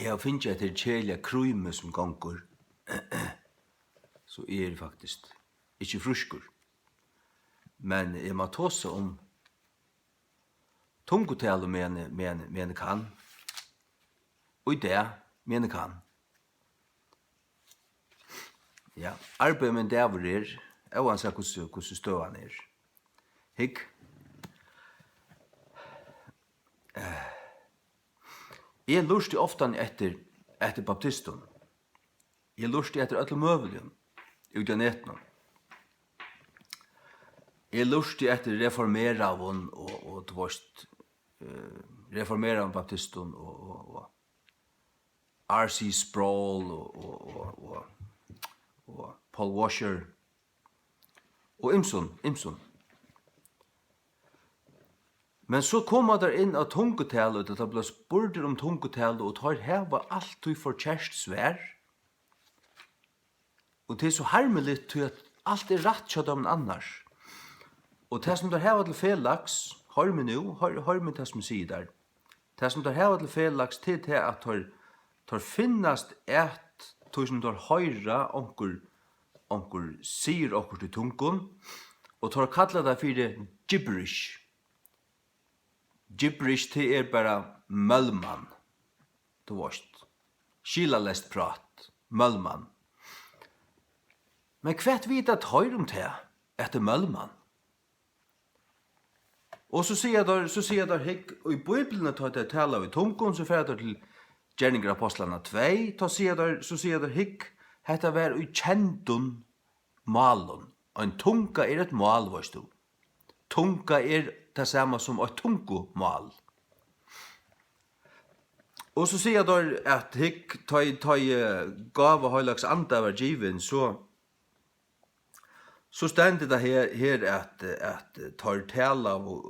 Jeg finner etter kjelja kryme som gonger, så er faktisk ikke fruskur. Men jeg må tåse om tungotale mene kan, og i det mene kan. Ja, arbeid med det hvor er, og han sier hvordan støvan er. Hikk. Jeg lurer ofte etter baptisten. Jeg lurer etter alle møvelen ut av nettene. Jeg lurer etter reformeraven og tvåst reformeraven baptisten og R.C. Sproul og Paul Washer og Imson. Men så kommer der inn av tungotalet, og det ble spurter om tungotalet, og tar heva alt du får kjærst svær. Og det er så harmelig til at alt er rett kjøtt om annars. Og det som der heva til felaks, hør meg nå, hør meg det som sier der. Det som der heva til felaks til at tar finnast et tog som tar høyra onkur sier okkur til tungon, og tar kalla det for gibberish. Gibberish til er bara mølman. Du varst. Skilalest prat. Mølman. Men kvett vet at høyr om det etter mølman. Og så sier der hikk, og i Bibelen tar det tala av i tungon, så fer det til Gjerninger Apostlarna 2, så sier der hikk, hetta var ui kjendun malun. Og en tunga er et mal, varst du. Tunga er det samme som et tungomal. Og så sier der at hikk, ta gav og høylaks anda var given, så stendet det her at tar tala og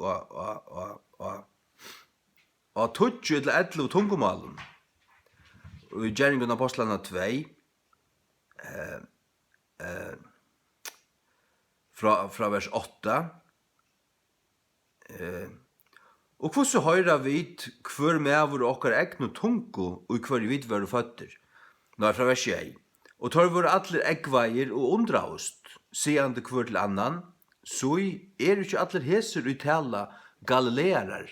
tutsi til edle og tungomalen. Og i Gjerningen Apostlarna 2, fra vers 8, og hvordan høyra vit hver mevor okkar egnu tungo og hver vit var føtter? Nå fra vers 1. Og tar vår atler eggveier og undraust, siande hver til annan, så er ikke atler heser ut tala galilearar.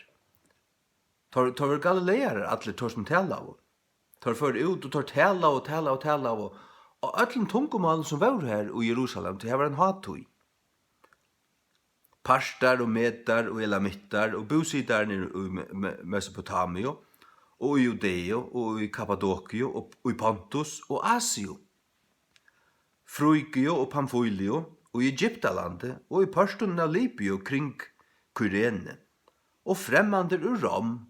Tar vår galilearar atler tar som tala av. Tar for ut og tar tala av. Og atlen tungomalen som var her i Jerusalem, det var en hatui. Parstar og Medar og Elamittar og bosidar i Mesopotamio og i Judeo og i Kappadokio og i Pontus og Asio. Frygio og Pamfylio og i Egyptalandet og i parstunnen av Libyo kring Kyrene og fremmander ur Rom.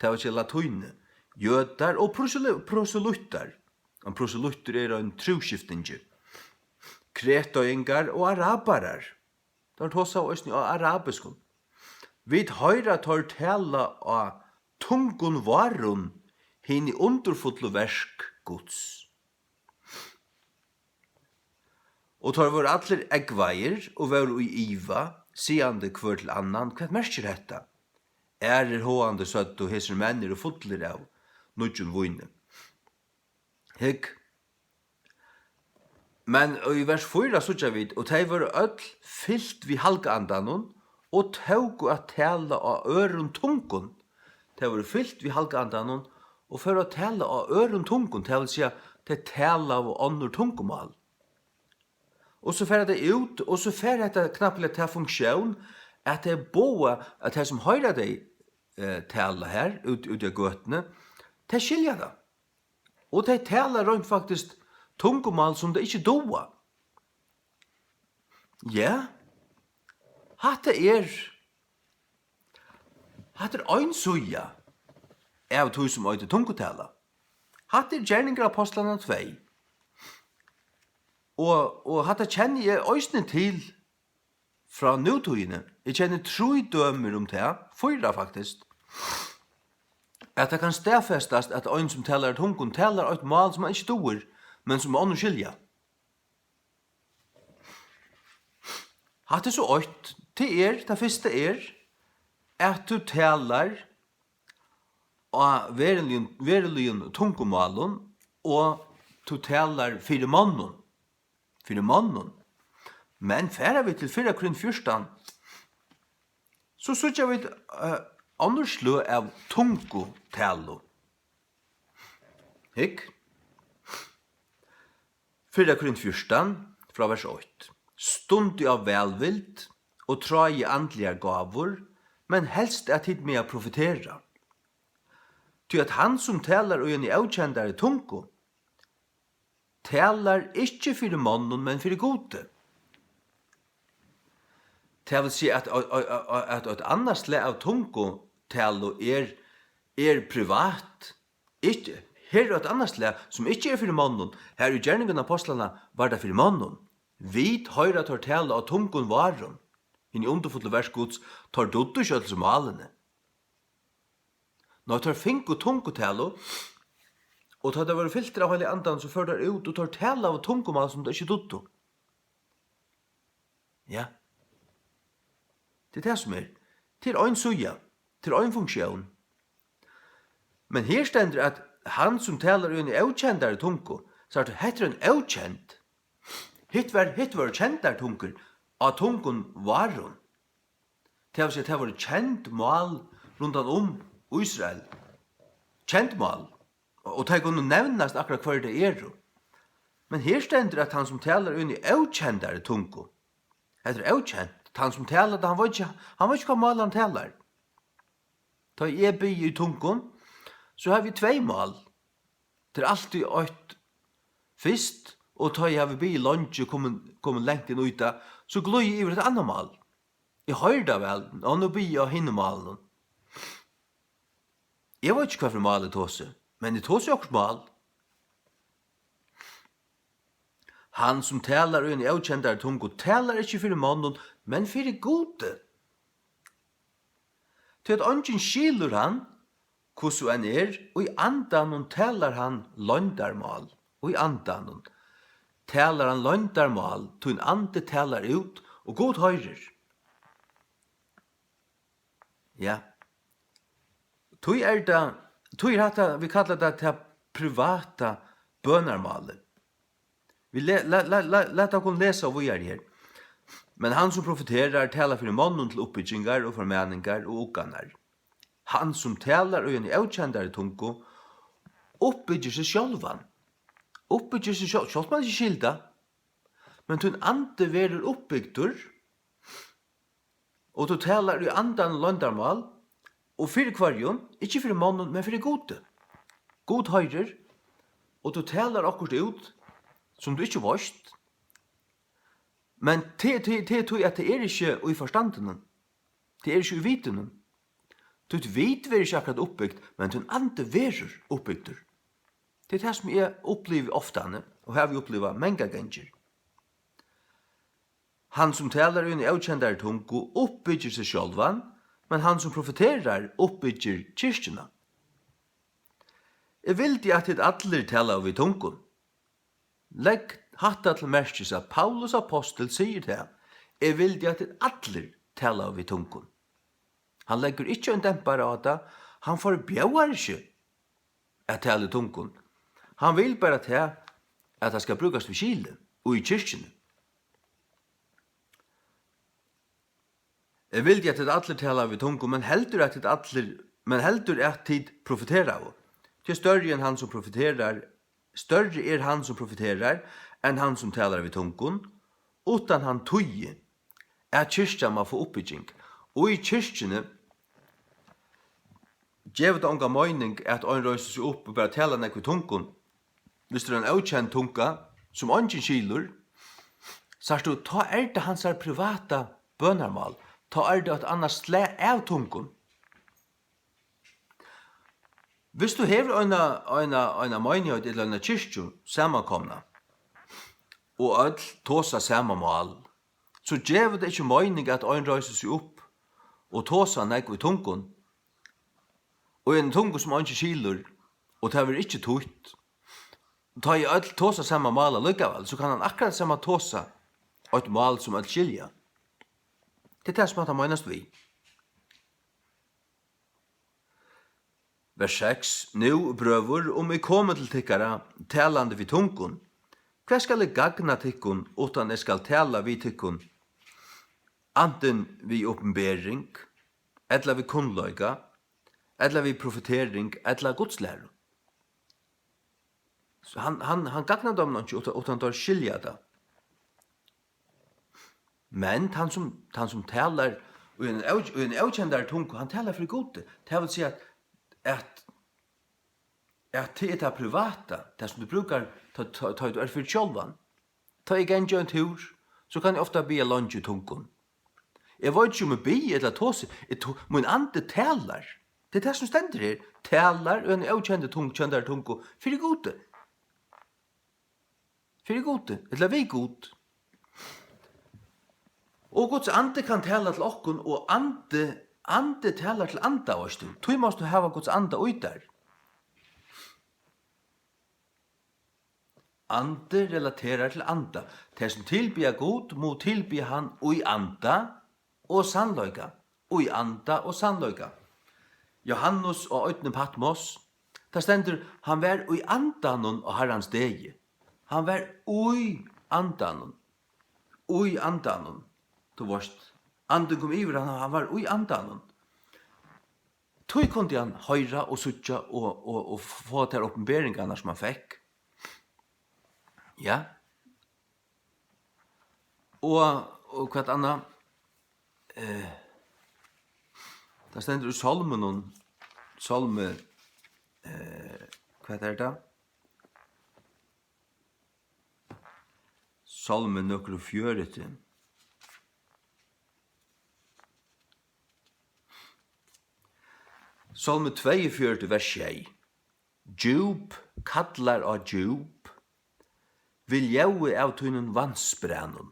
Det var ikke latuine. Jødar og proselytter. En proselytter er en truskiftinge. Kretoingar og arabarar. Det var tåsa og arabiskun. Vi høyra tar tala av tungun varun hin i underfotlo versk gods. Og tar var atler eggveier og var i iva, siande hver til annan, hva merker detta? Håande søtt og heser mennir og fotler av nudjun vune. Hikk. Men i vers 4 sutja vid, og tei var öll fyllt vi halgandanon, og taugu at tala av ørun tungun. Tei var fyllt vi halgandanon, og for å tala av ørun tungun, det vil si at det tala av annor tungumal. Og så fer det ut, og så fer det knappelig til funksjon, at det boa, at det som høyrer deg tala her, ut av gøtene, det skiljer det. Og det talar rundt faktisk tungomal som det ikke doa. Ja, hatt er ein suja av tog som øyde tungotala. Hatt er Gjerninger Apostlarna 2. Og hatt kjenner jeg øysene til fra nutøyene. Jeg kjenner 3 dømer om det, 4 faktisk. At det kan stedfestes at ein som talar tungon talar et mal som han ikke doer, men som han skilja. Hatt er så det første at du talar av veruligen tungumalen, og totalar fyrir mannen. Men færa vi til 4 Korinther 14, så sutja vi annorslø av tungotalo. Hikk? 4 Korinther 14, fra vers 8. Stund av velvild, og tra i andliga gavor, men helst at hit med å profetera. Ty at han som talar og en i avkjendare tungo, talar ikkje fyrir mannen, men fyrir gode. Det vil si at et annet slag av tungo talo privat. Her er et annet slag som ikke fyrir mannen. Her i gjerningen av apostlene var det fyrir mannen. Vit høyra tar tala av tungon varon. I underfulle versgods tar doddu kjøtels malene. Når tar fink og tungo talo, og tar det var filter av hele andan, så fører det ut og tar tala av tungo mal som det ikke doddu. Ja. Det er det som til ein suja, til ein funksjon. Men her stender at han som talar i avkjendare tungo, så er det heter en avkjent. Hitt var kjendare tungur, av tungon varon. Det vil si at det var kjent mal rundt Israel. Kjent mal. Og det kunne nevnast akkurat hver det er. Men her stender at han som talar i avkjendare tungo, heter avkjent. Han som talar, han vet ikke hva mal han talar. Da jeg byr i tungon, så har vi 2 mal. Det er alltid 8 fyrst, og da jeg har byr i lunch og kommer lengt inn uta, så gløy jeg over et annet mal. Jeg hører det vel, og nå byr jeg hinne malen. Jeg vet ikke hva for mal jeg tåse, men jeg tåse også mal. Han som talar i en avkjendare tungo talar ikkje fyrir mannen, men fyrir gode. Til at ongen skilur han, hvordan han og i andan talar han løndarmal. Og i andan talar han løndarmal, til en ande talar ut, og god høyrer. Ja. Tui vi kallar det til privata bønarmalet. Vi leta oss lesa og vi er her. Men han som profeterar talar fyrir mannen til oppbyggingar og formeningar og uganar. Han som talar og en avkjendare tungo oppbygger seg sjálvan. Oppbygger seg sjálvan, sjálv man ikke skilda. Men til en ande verur oppbygdur, og du talar i andan løndarmal, og fyrir kvarjon, ikkje fyrir mannen, men fyrir gode. God høyrer, og du talar akkurat ut, som du ikke varst. Men det er at det er ikke i forstanden. Det er ikke i viten. Du vet vi er ikke akkurat oppbygd, men du ande verur oppbygder. Det er det som jeg opplever ofte, og har vi opplevd mange ganger. Han som talar i en avkjendare tungo oppbygger seg sjálvan, men han som profeterar oppbygger kyrkjena. Jeg vil at det atler talar vi tungon. Legg hatta til merkes at Paulus apostel sier det. Jeg vil at atler talar vi tungon. Han legger ikke en dempare av det. Han forbjøver ikke at tala tungon. Han vil bare til at det skal brukes ved kile og i kyrkjene. Jeg vil at atler talar vi tungon, men heldur at tid profeterar av. Til større enn han som profeterar, større er han som profeterar enn han som talar vid tungon, utan han tøye er kyrkja må få oppbygging. Og i kyrkjene gjev det unga møyning at ein røyser seg opp og bare talar nek vid tungon. Hvis det er en avkjent tunga, som ungen skilur, så er det ta det hans privata bønarmal, ta det et annet slag av tungon. Hvis du hever en menighet eller en kyrkju samankomna, og all tåsa samanmal, så gjev det ikke mening at ein røyser seg opp og tåsa nek i tungon, og en tungo som ein ikke skilur, og det er ikke tutt. Ta i all tåsa samanmal likevel, så kan han akkurat saman tåsa et mal som all skilja. Det er det som han meinast vi. Vers 6. Nu, brøver, om jeg kommer til tykkara, talande vid tungun, hva skal jeg gagna tykkun, utan jeg skal tala vid tykkun, anten vid oppenbering, eller vid kunnløyga, eller vid profetering, eller godslæru. Så han gagnar dem ikke utan de skilja det. Men han som talar og en avkjendare tung, han talar for gode. Det vil si at det er privata, det som du brukar ta du er for sjálvan. Ta jeg en en tur, så kan jeg ofta be lunch i tungen. Jeg vet ikke om jeg be eller tåse, min ande talar. Det er det som stender her. Talar og en avkjendare tung, for gode. For gode, eller vi god. Og Guds ande kan tala til okkun, og ande talar til anda, veist du. Tu måst du hava Guds anda ut der. Ande relaterar til anda. Det som tilbyr god, må tilby han ui anda og sannløyga. Ui anda og sannløyga. Johannes og Øytne Patmos, der stender, han var ui andanon og herrans degi. Han var ui andanon. Ui andanon. Du varst. Anden kom iver, han var ui andanon. Tog kunde han høyra og sutja og få til oppenberingarna som han fikk. Ja. Og hva anna? Der stender i salmen, salme, hva er det? Salme nøkker og fjørete. Salme 42, vers 6. Djup kallar av djup, vil jaue av tunnen vansbrennun.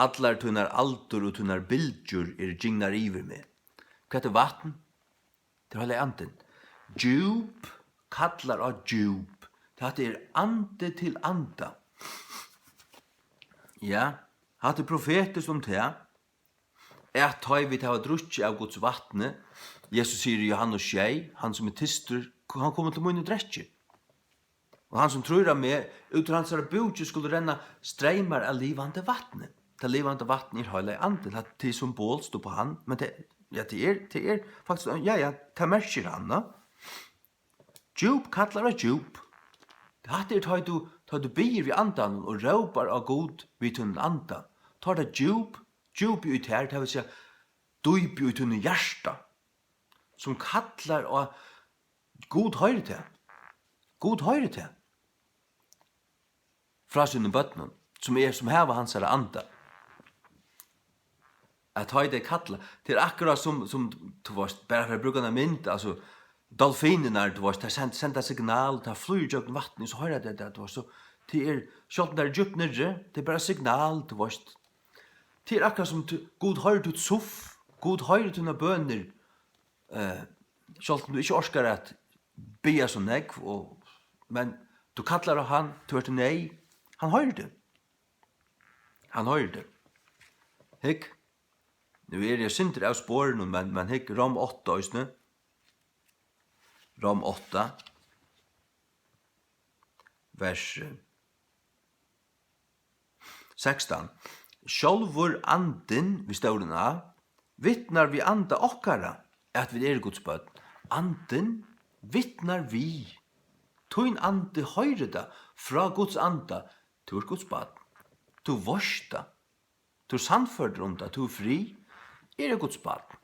Allar tunnar aldur og tunnar bildjur gingnar iver med. Hva er vatten? Det er anden. Djup kallar av djup. Det er ande til anda. Ja, hatt er profeter som det. Ta vi til å drutje av Guds vattne. Jesus sier i Johannes 6, han som er tistur, han kommer til munn og drekje. Og han som tror av meg, ut av hans bøtje skulle renna streimar av livande vattne. Det livande vattne er høyla i anden, det er symbol stå på han, men det er faktisk, det merker han, da. Djup kallar av djup. Det er ta du bier vid andan og råpar av god vid tunnen anda. Ta det djup ut her, det vil si dyp ut tunnen hjärsta, som kallar av god høyre til. God høyre til. Fra sinne bøttene, som heva hans her anda. At høyde kalla, det er akkurat som du varst, bare for å bruke en mynd, altså, dolfinene, du varst, det sender signal, det flyr jøkken vatten, så høyre det, du varst, så det er, selv der djupt nere, det er bare signal, du varst. Det er akkurat som god høyre til suff, god høyre til noen bønner, selv om du ikke orskar at bia som negv, men du kallar av han, du hørte nei, han høyre det. Han høyre det. Hikk, nu er jeg sinter av spåren, men hikk, Rom 8, òsne. Rom 8, vers 16. Sjálvur anden, vi stauren av, vittnar vi anda okkara, at vi er Guds bøtt. Anden vittnar vi. Tuin ande høyre da, fra Guds anda, tu er Guds bøtt. Tu vorsta, tu sannfører om det, tu fri, er Guds bøtt.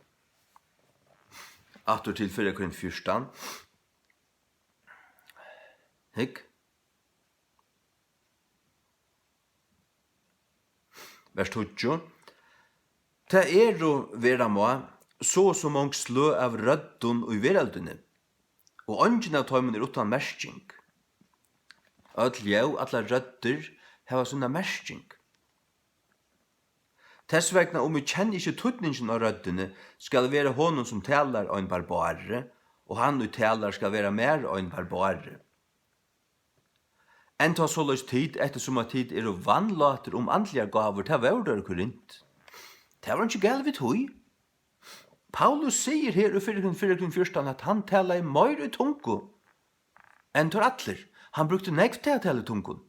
Atur til 4 Korinth 14. Hikk. Vers 20. Ta å vera må, så som mange slø av røddun og i veraldene, og ånden av tøymen er utan mersking. Ødljau, alle rødder, heva sånne mersking. Tess vegna om vi kjenner ikke tutningen av røddene, skal det være honom som talar av en barbare, og han og talar skal være mer av en barbare. En ta så løs tid, etter som at tid er vannlater om andlige gaver, ta var der Korint. Det var ikke galt vi tog. Paulus sier her i 4:14 at han talar i mer i tungu enn tor atler. Han brukte nekv til å tale i tungun.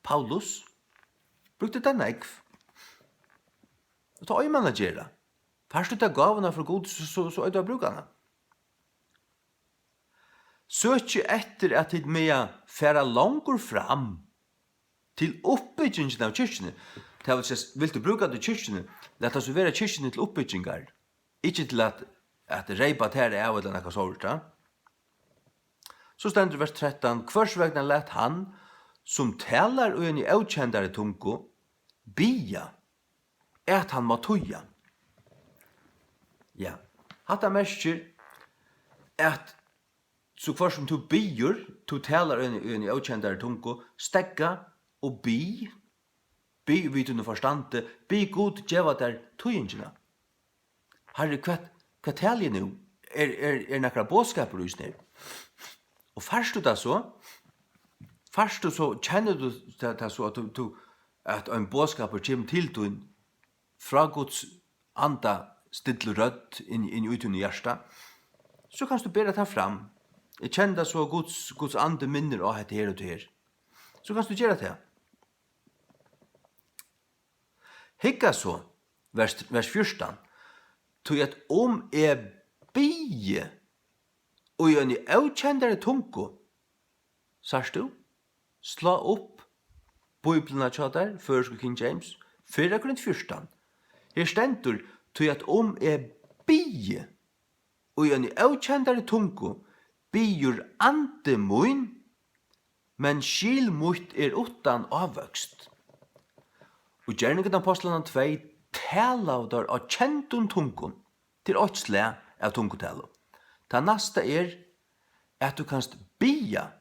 Paulus brukte det nekv. Og ta øyman å gjøre. Først ut av gavene for god, så er det å bruke henne. Søkje etter at det med færa langer fram til oppbyggingen av kyrkjene. Det vil si, vil du bruke det kyrkjene, lett oss være kyrkjene til oppbyggingar. Ikke til at reipa til av eller noe sånt. Så stender vers 13, Kvarsvegna lett han, som talar og en i avkjendare tungo, bia, at han må tuja. Ja, hatta merker at så kvar som du bier, du talar og en i avkjendare tungo, stegga og bi vid under forstande, bi god djeva der tujingina. Herre, hva taler jeg nå? Nekra bådskaper hos ned? Og først du da så, kjenner du det så at en bådskaper kommer til du fra Guds anda stille rødt inn ut under hjertet, så kan du bedre ta fram. Jeg kjenner det så Guds ande minner av dette her og det her. Så kan du gjøre det. Hikka så, vers 14, tog at jeg bie og en i avkjendare tungo, sars du, slå opp Bibelen av tjadar, førske King James, 4:14. Her stendur, tog at jeg bie og en i avkjendare tungo, biur ande moin, men skil mutt utan avvøkst. Og gjerningen av Apostelen 2 talaudar av kjentun tungun til åtsle av tungutalo. Det neste at du kanst bia.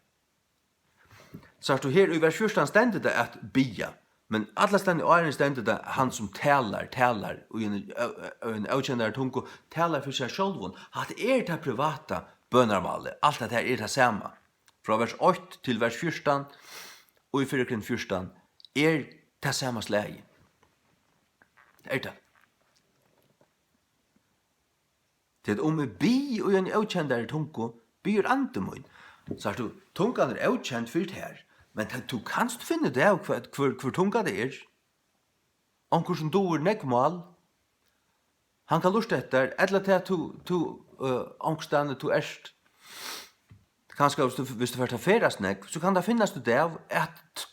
Så du her i vers 14 stendet det at bia, men alle stendet i åren stendet det han som talar, og en avkjennare tungu talar for seg sjálvun. At det privata bønarmalet, alt det her det samme. Fra vers 8 til vers 14, og i 4:14, det samme slægi. Det det. Til om bi og en avkjendare tungu, byr andemoin. Så du, tungan avkjent fyrt her, men du kanst finne det av hver tunga det Onkur som doer nekmal, han kan lusta etter, eller til at du ångstane du erst. Kanskje hvis du først har ferast nek, så kan det finnes det av at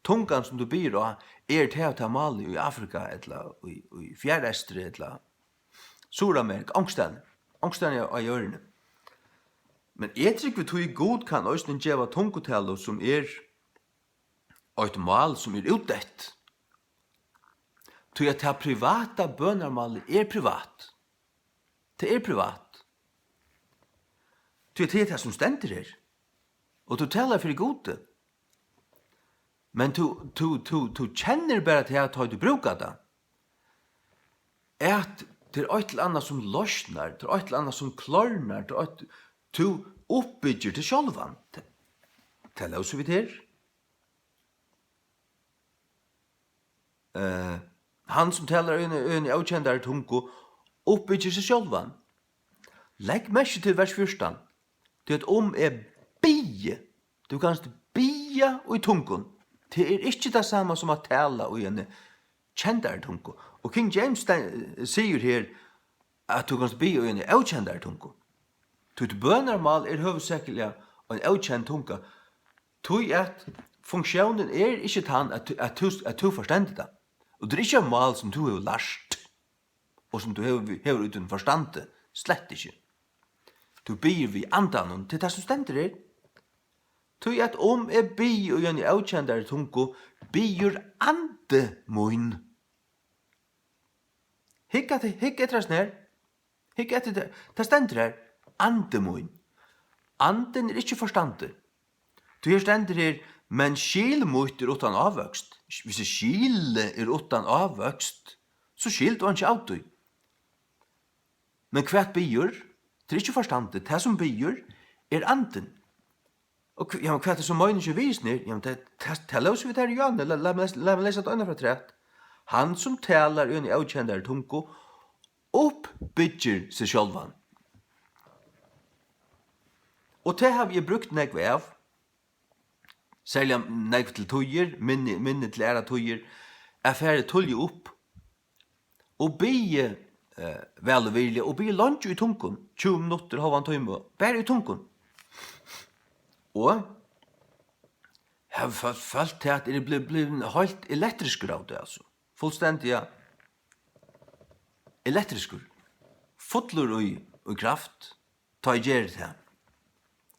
tungan som du byr av til å ta mal i Afrika, eller i Fjærrestre, eller Suramerika, ångstane av hjørne. Men jeg tror vi god kan også gjøre tungotello som et mal som utdett. Tror at det privata bønarmalet privat. Det privat. Tror det som stender her. Og du taler for gode. Men du kjenner bare til at du bruker det. At det et eller annet som løsner, det et eller annet som klarner, du oppbygger til sjølvan. Det løser vi til. Han som taler en avkjendare tungo oppbygger seg sjølvan. Legg mest til vers 14. Det er bie. Du kan bia og i tungon. Det ikke det samme som å tala og en kjendare tungo. Og King James sier her at du kan bia og en avkjendare tungo. Tut bønarmal høvesakelig en avkjend tunga. Tui at funksjonen ikke tann at du forstendig det. Og det ikke mal som du har lært, og som du har uten forstande, slett ikke. Du byr vi andan til det som stender her. Tui at jeg byr og en avkjendare tungo, byr ande moin. Hikk etter oss nær. Hikk etter det. Det stender her. Ande moin. Anden ikke forstande. Du her stender her, men skilmut utan avvøkst. Hvis skile utan avvøkst, så skilt du ikke alltid. Men hvert byr, det ikke forstande. Det som byr anden. Og ja, hva som møgner ikke visner, ja, det løser vi der i Jan, la meg lese et øyne fra trett. Han som taler i avkjendare tungo, uppbygger seg sjálvan. Og det har vi brukt nekv av, særlig nekv til tøyer, minne til æra tøyer, affære tølje opp, og bygge vel og vilje, og bygge lunch i tunken, 20 minutter, halvan tøyme, bare i tunken. Og jeg har følt til at det blir helt elektrisk av det, altså. Fullstendig, ja. Elektrisk. Fotler og kraft, ta i gjerret her.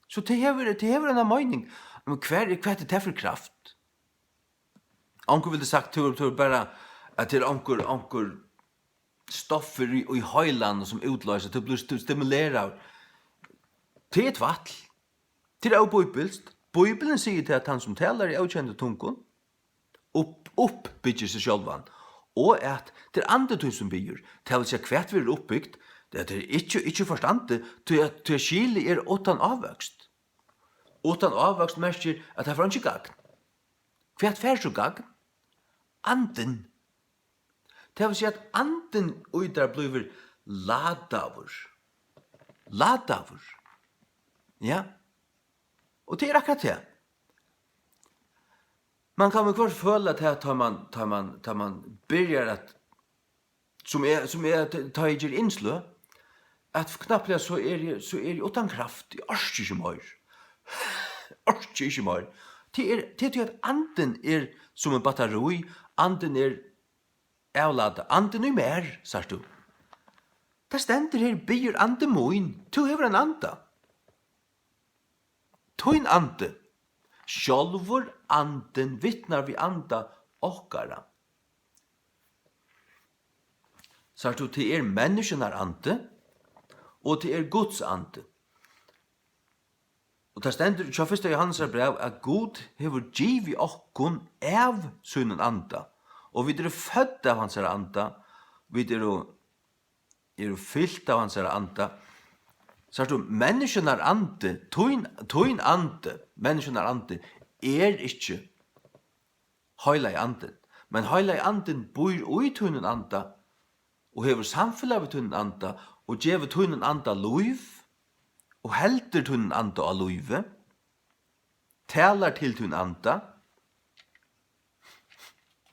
Så det hever en mening. Men hva er det for kraft? Anker ville sagt til bare at det er anker stoffer i høyland som utløser, til å bli stimulerer. Det er et vatl. Det er også bibelsk. Bibelen sier til at han som taler i avkjente tungen, oppbygger seg sjølvan, og at det er andre tog som bygger, til å si hvert vi er oppbyggt, det er ikke forstandet, til skile er åttan avvøkst. Åttan avvøkst merker at det er ikke gagn. Hvert fær så gagn? Anden. Det vil si at anden uidrar blir ladavur. Ladavur. Ja. Og det er akkurat det. Man kan vel føle til at tar man byrjar at som tar jeg innslø, at knapplega så er jeg utan kraft, jeg orsker ikke mer. Orsker ikke mer. Det er til at anden er som en batteri, anden er avlada, anden er mer, sagt du. Det stender her, byr anden moin, du hever en anda. Toin ande, sjálvur anden vittnar vi anda okkara. Sagt du, det er menneskenar ande, og det er Guds ande. Og det stender i 1. Johannes brev at Gud hever givi okkon av sunnen anda. Og vi er født av hans anda, vi er fyllt av hans anda. Så du, menneskenar ande, toin ande, menneskenar ande, er ikke høyla i anden. Men høyla i anden bor ui tunnen anda, og hever samfunnet av tunnen anda, og gjever tunnen anda loiv, og helter tunnen anda av loive, talar til tunnen anda,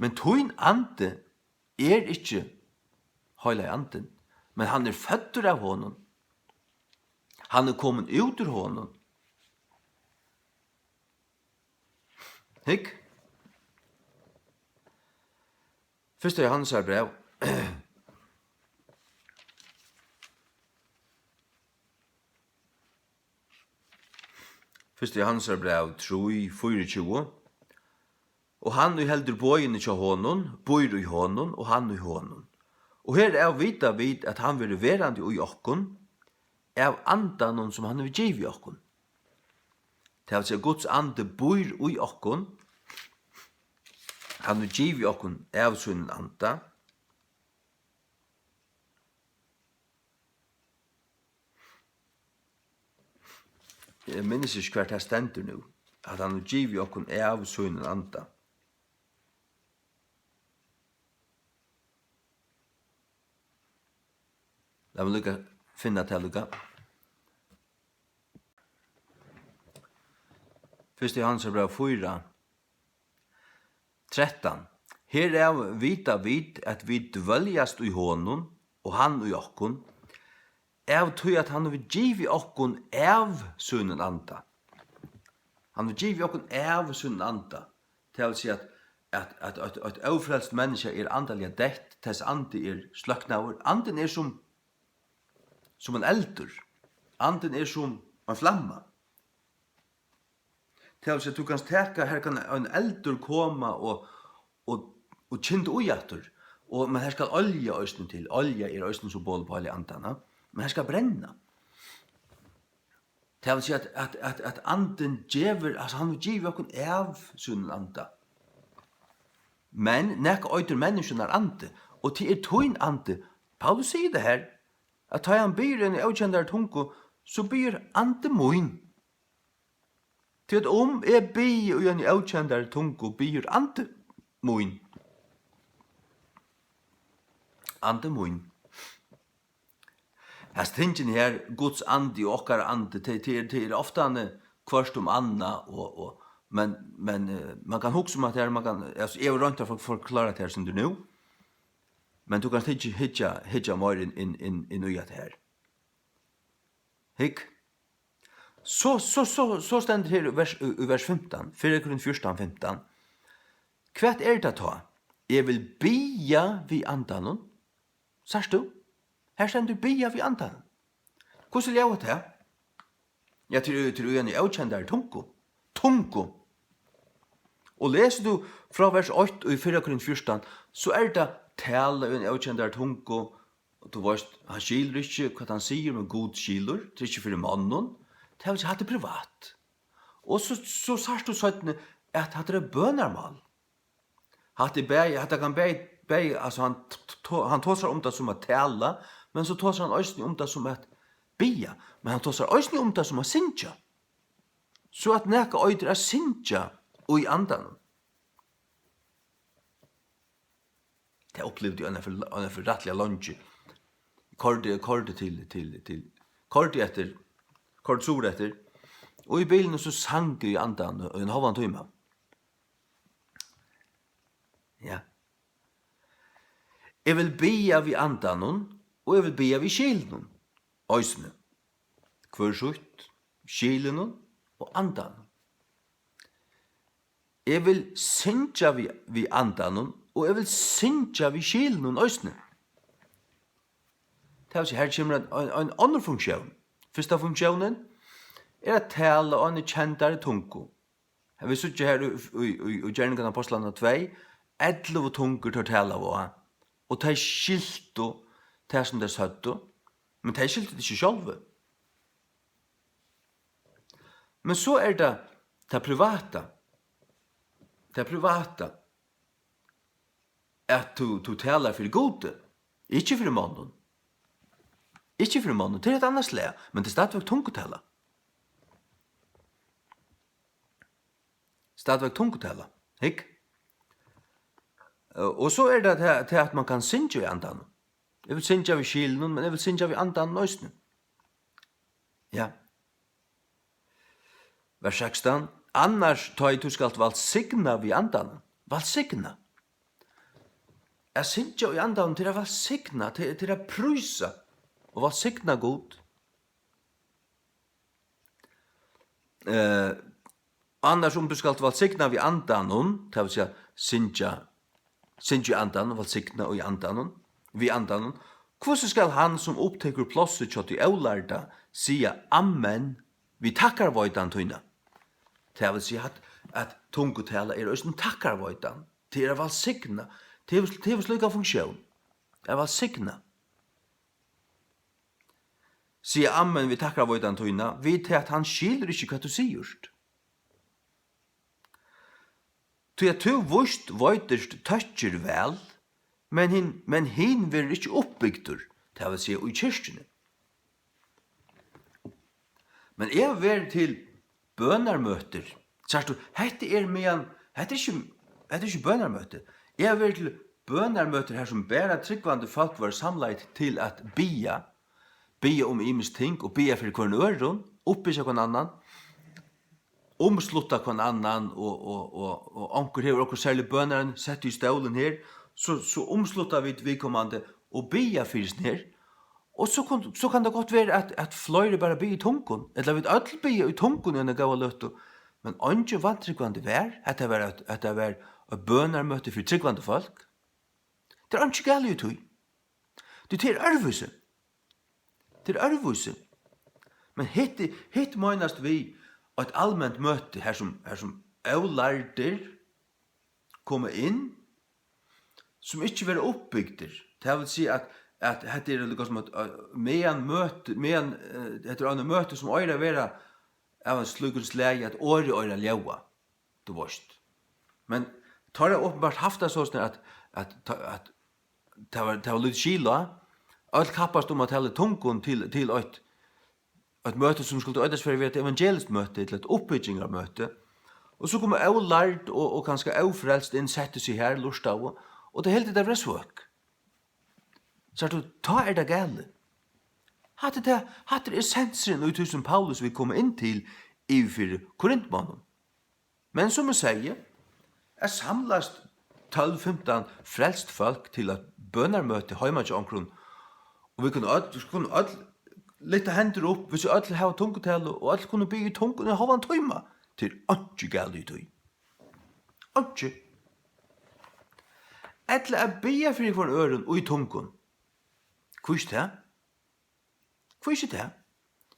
men tunnen ande er ikke høyla i anden, men han er fødder av honom. Han er kommet ut ur honom. Hikk? 1. Johannes brev. 1. Johannes brev 3:24. Og han og heldur bøyene til honom, bøyr i honom, og han i honom. Og her er vita vid at han vil verande i okkon, av andan som han vil giv i okkon. Det vil si Guds ande bøyr i okkon, han vil giv i okkon av sunnen anda, jeg minnes ikke hvert her stender nu, at han vil giv i okkon av sunnen anda. La meg lukka finna til lukka. 1. Johannes brev 4. 13. Her er vita vid at vi dvøljast i honom, og han i okkon, av tog at han vil giv i okkon av sunnen anda. Han vil giv i okkon av sunnen anda. Det vil si at et aufrelst menneske er andaliga dett, tess ande er sløknaver. Anden er som en eldur. Anden er som en flamma. Det vil si at du kan steka, her kan en eldur koma og kjent ujatur. Men her skal olja østen til. Olja er østen som bål på alle andana. Men her skal brenna. Det vil si at anden djever, altså han vil giv okken av sunnen anda. Men nek øyder mennesken er ande, og til er toin ande. Paulus sier det her, at ta han byr en avkjendare tungo, så byr ande moin. Til at jeg byr en avkjendare tungo, byr ande moin. Ande moin. Här stingen här Guds ande och okkar ande till ofta kvörst anna och men man kan huxa om att här man kan alltså jag runt att förklara det här som du nu. Men du kan inte hitja mer in i det här. Hick. Så ständer det i vers 15, 4 Korinthierbrev 14:15. Kvært det ta? Jeg vil bia vi andanon. Sars du? Her stendur bia vi andanon. Hvordan er det her? Ja, til en avkjendar tungo. Og leser du fra vers 8 i 4 Korinthierbrev 14, så det tale en avkjendar tungo. Du vet, han skiler ikke hva han sier, men god skiler. Det er ikke for mannen. Det har ikke hatt det privat. Og så sars du sånn at hatt det bønarmal. Hatt det kan bæg, altså han tåsar om det som at tala, men så tåsar han også om det som at bia, men han tåsar også om det som at sinja. Så at neka øyder sinja og i andan. Det opplevde jeg for rettelig lunge. Kort etter. Og i bilen så sang jeg i andan og en halvan tøyma. Ja. Jeg vil bia vi andanon, og jeg vil bia vi skilenon. Øysene. Kvørsutt, skilenon og andanon. Jeg vil sinja vi andanon, og jeg vil sinja vi skilenon øysene. Det er her kommer en annen funksjon. Første funksjonen at tale og en kjentare tungo. Vi sitter her i Gjerningen av Apostlene 2, 11 tunger til å tale av, og de skilte det som de søtte, men de skilte det ikke selv. Men så det private. Det private at du taler for gode, ikke for mannen. Ikke for mannen, det et annet slag, men det stadigvæk tungotala. Stadigvæk tungotala, ikke? Og så det til at man kan synge i andan. Jeg vil synge vi skilen, men jeg vil synge vi andan nøysene. Ja. Vers 16. Annars tar du skal valsigna vi andan. Valsigna. Jeg synge i andan til å valsigna, til å prysa. Og valsigna god. Annars du skal valsigna vi andan, det vil si synge i andan og valsigna og i andan, vi andan. Hvordan skal han som opptekker plåset kjøtt i eularda sia amen, vi takkar vøydan tøyna? Det vil si at tungotala også en takkar vøydan, til valsigna, til slukka funksjon, valsigna. Sier amen, vi takkar vøydan tøyna, vi til at han skiler ikke hva du sier. Til at du vust vøyderst tøtjer vel, men hin vil ikke oppbygdur, det vil si i kyrkjene. Men jeg vil til bønarmøter, sier du, hette ikke bønarmøter, jeg vil til bønarmøter her som bæra tryggvande folk var samlet til at bia om imes ting, og bia for hver øren, oppbygge hver annan, omslutta hver annan, og anker hever okkur særlig bønaren, sett i stålen her, så omslutta vi kommande, og bia fyrir her, og så kan det godt være at fløyre bare bia i tungun, eller vi ødel bia i tungun enn gav løtto, men ikke vant tryggvande vær, at det var bønarmøte for tryggvande folk. Det er ikke galt ut. Det er ærvise. Det er ærvise. Men hitt møgnast vi et allmänt møte her som avlarder kommer inn, som ikke vil oppbygder. Det vil si at det er liksom som at det er en møte som øyre vera av en slukkens leie at øyre leua, du vorst. Men tar jeg åpenbart haft det sånn at det var litt skila, alt kappast om at hele tungun til et møte som skulle øydes for å være et evangelisk møte, til et oppbyggingarmøte, og så kommer avlard og kanskje avfrelst inn, sette seg her, lust av, og det hele det var svøk. Så du, ta det gale. Hatt essensen ut som Paulus vil komme inn til i for Korintmannen. Men som jeg sier, samlast 12-15 frelst folk til at bønarmøte heima til omkron, og vi kunne litt hender opp, hvis vi alle har tungetale, og alle kunne bygge tungen i halvan tøyma, til ikke galt i tøy. Ikke. Etter å bygge for hver øren og i tungen. Hvor er det? Hvor er det?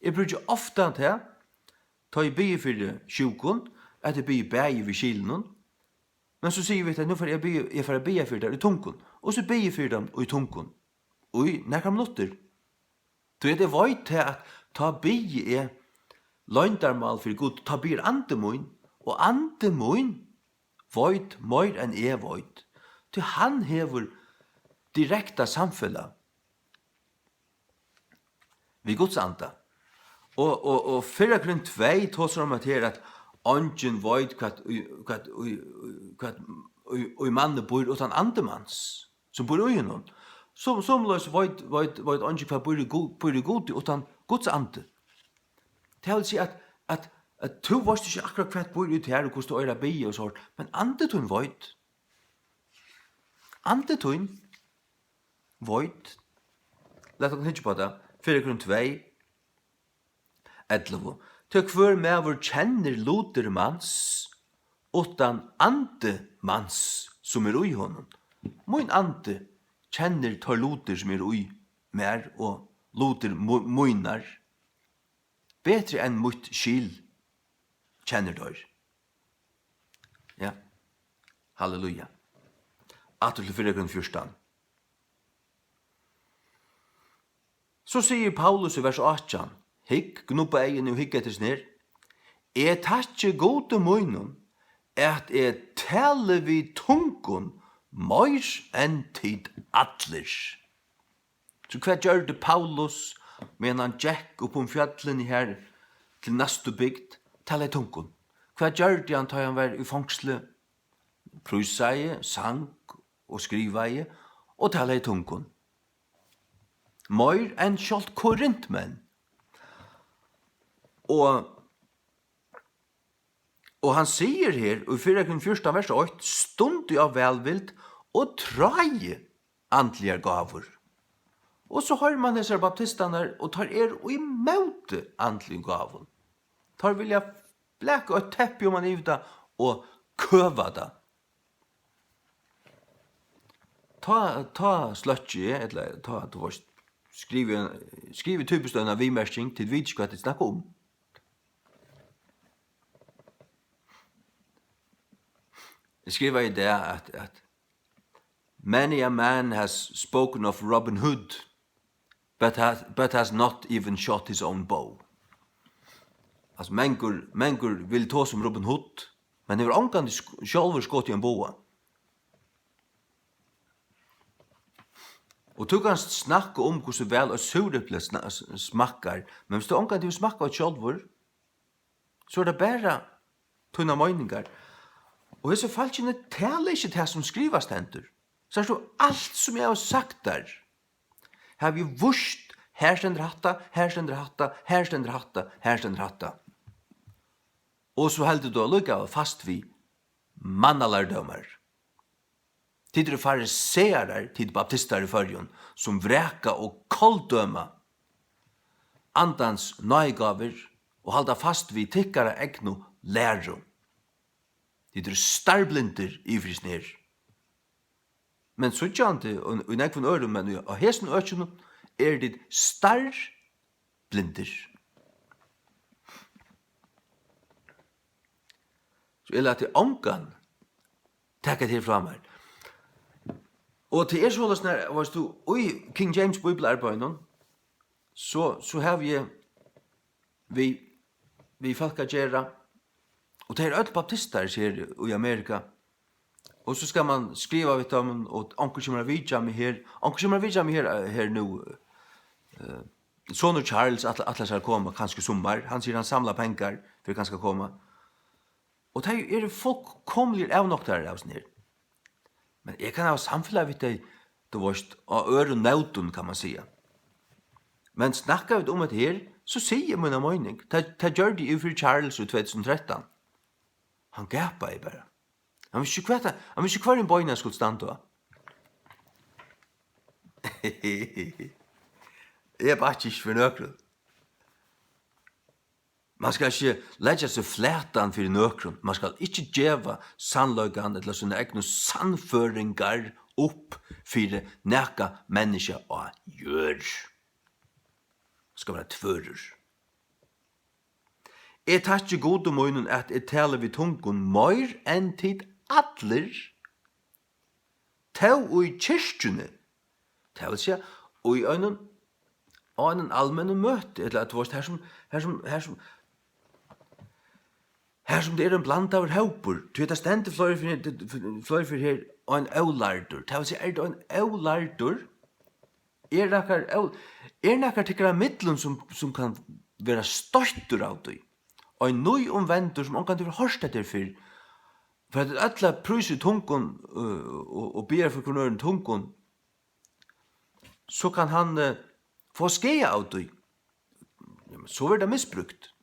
Jeg bruker ofte til, ta i bygge for sjukon, at jeg bygge bæge ved kilen, men så sier vi at nå får jeg bygge for det i tungen, og så bygge for dem i tungen. Og i nærkere minutter. Så det veit til at ta bygge løgndarmal for Gud, ta bygge andemoin, og andemoin veit mer enn jeg veit. Til han hever direkta samfella vi Guds anda. Og 4 grunn 2 tåser om at her at ånden veit hva og mannen bor utan andemans, som bor i noen. Som løs veit ånden hva bor i god utan Guds ande. Det vil si at du veist ikke akkurat hva bor ut her og hvordan du er bi og sånt, men andetun veit. Andetun veit. Lett oss hinge på det. 4 grunn 2 11. Til hver mever kjenner loder mans, utan ande mans som ui honom. Min ande kjenner tar loder som ui mer, og loder moinar. Betre enn mot skil kjenner dør. Ja. Halleluja. Atul 4 grunn 14. Så sier Paulus i vers 18, hikk, gnuppa egen og hikk etter snir, takkje gode munnen, at tale vi tungun, mer enn tid atler. Så hva gjør det Paulus, men han gikk opp fjallene her, til næste bygd, tale tungun. Hva gjør det han tar han var i fangsle, prusaie, sang og skrivaie, og tale tungun. Mer enn kjalt korintmenn. Og han sier her, i 4:1 vers 8, stund av velvild og traie andlige gaver. Og så har man disse baptistene og tar i møte andlige gaver. Tar vilja blek og teppi man i det og køva det. Ta sløtje, eller ta du var skrive typestøyna vimersking til vi ikke hva det snakker om. Jeg skriver i det at many a man has spoken of Robin Hood, but has not even shot his own bow. Altså, mengur vil ta som Robin Hood, men det var omkant sjálfur skott i en boa. Og du kan snakke om hvordan vel og surreple smakkar, men hvis du omkant du smakkar av sjálfur, så det bare tunna møyningar. Og hvis jeg falt ikke taler ikke det som skrivast hendur, så er det alt som jeg har sagt der, har vi vurst, her stender hatta, her stender hatta, her stender hatta, her stender hatta. Og så heldur du lukka fast vi mannalærdomar. Tid fariserer, tid baptister i førjon, som vreka og kolddøma andans nøygaver og halda fast vi tikkara egnu lærum. Tid starblindir i frisnir. Men så tjante, og i nekvun ørum, men av hesen økjunu, det starblindir. Så jeg lette ångan takka til fra meg. Og til sånn at var du i King James Bibelarbeidon, så har vi folk at gjøre, og det alle baptister her i Amerika, og så skal man skriva vidt om, og onkel kommer vidja med her nu, Sonur Charles, at skal komme kanskje sommar, han sier han samlar pengar for han skal komme, og det folk komlig avnoktere av sånn her. Men jeg kan ha samfunnet vidt deg, du varst, av øren nautun, kan man sige. Men snackar vi om det her, så sier mina mening. Det gjør de jo for Charles i 2013. Han gapa i bare. Han visste ikke hver en bøyne skulle standa. Jeg bare ikke for nøkron. Man skal ikke legge seg flætan for nøkron. Man skal ikke djeva sannløygan eller sånne egne sannføringar opp for næka menneska og gjør. Det skal være tvører. Jeg tar ikke god om øynene at jeg taler vi tungun mer enn tid atler. Tau og i kyrkjene. Det vil si, og i øynene og en allmenn møte, eller at det her som det en bland av haupur, du vet, det stendet flere for her, og en aulardur. Det vil si, det en aulardur? Nekkar tykker av middelen som kan være støytur av det, og en nøy omvendur som man kan til hørst etter for at alla prøys i tungun og ber for kunøren tungun, så kan han få skeia av det. Så er det misbrukt.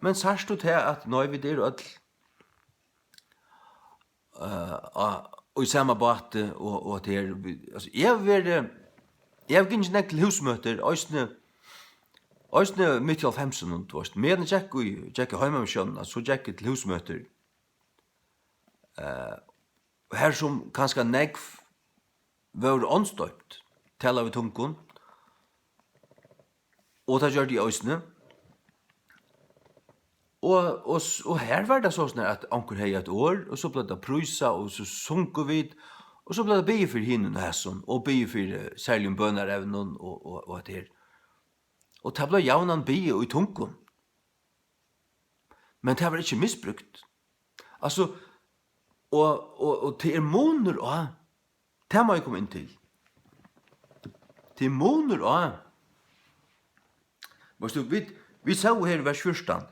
Men sørst du til at nå er vi der og i samme båt og at her, altså, jeg har ikke nekk til husmøter, Øysne midt i 90-tallet, medan jeg gikk i heimamisjonen, så gikk jeg til husmøter. Her som kanskje nekk var åndstøypt, tala vi tungun, og det gjør de Øysne. Og her var det sånn at anker hei et år, og så ble det prysa, og så sunker vi, og så ble det bygge for hinnen og hæsson, og bygge for særlig om bønarevnen og at her. Og det ble jaunan bygge i tunken. Men det var ikke misbrukt. Altså, og det måner og det må jeg komme inn til. Det måner og vi sa her i vers 14,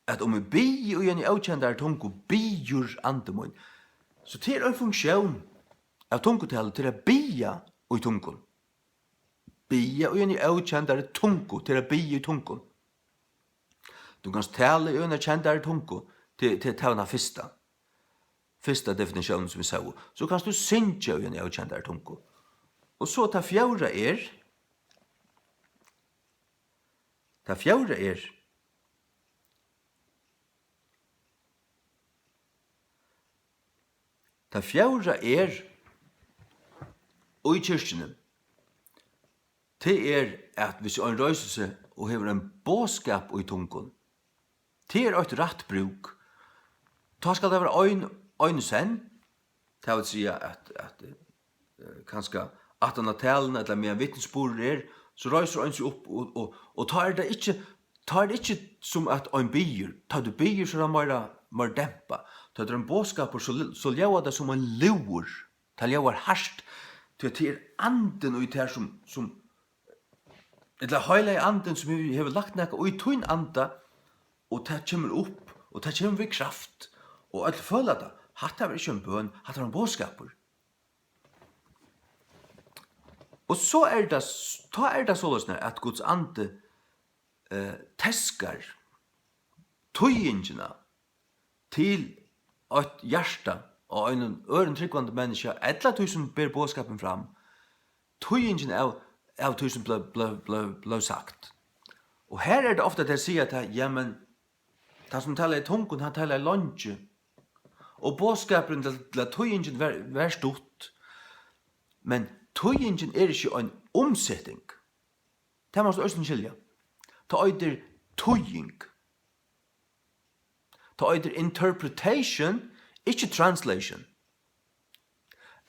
at om vi bier og igjen i avkjendare tungo, bier andemån. Så det en funksjon av tungotallet til å bia og i tungon. Bia og igjen i avkjendare tungo til å bia i tungon. Du kan tale i en kjendare tungo til ta den fyrsta definisjonen som vi sa. Så kan du synge i en avkjendare tungo. Og så ta fjæra Ta fjæra og i kyrkjene, det at hvis en røyser seg og hever en båskap i tungon, det et rett bruk. Da skal det være øyne sen, det vil si at kanskje at han har talen, eller med en vittnesbord så røyser han seg opp, og tar det ikke som at en bier. Tar du bier, så er det mer dempa. Tar du en båskap, så lever det som en luer. Det lever harsht til anden og det som eller høyla i anden som vi har lagt nekka og i tøyn anda, og det kommer opp, og det kommer ved kraft, og alt føler det. Hatt er ikke en bøn, hatt er en båskaper. Og så det sånn at Guds ande teskar tøyingene til et hjärsta og en øren tryggvande menneske, etla tusen ber båskapen fram, tøyingene av tusen ble sagt. Og her det ofte at jeg sier at ja, men han som taler i tungun, han taler i lunge. Og båskapen til tøyingen var stort. Men tøyingen ikke en omsetting. Det må også skilja. Det er tøying. Det er interpretation, ikke translation.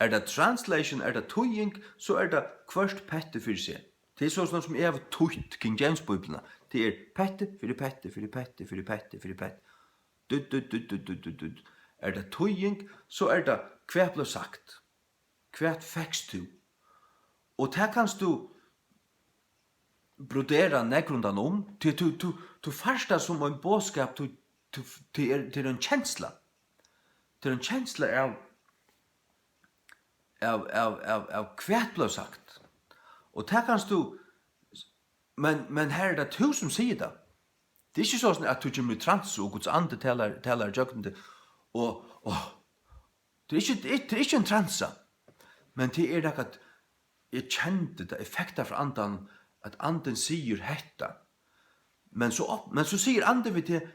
Det translation, det tøying, så det kvørst pette for seg. Det sånn som jeg har tøyt King James-bibelene. Det pette, fyrir pette, fyrir pette, fyrir pette, fyrir pette. Det tøying, så det hva ble sagt. Hva fekst du? Og det kan du brodera negrundan om, til farsta som en båskap til en kjensla. Til en kjensla av hva ble sagt. Og det kan du Men här är det du som säger det. Det är inte så att du kommer i trans och Guds ande talar jöknande. Och det är inte en transa. Men det är det att jag kände det effekter från andan att anden säger hetta. Men så säger anden vi till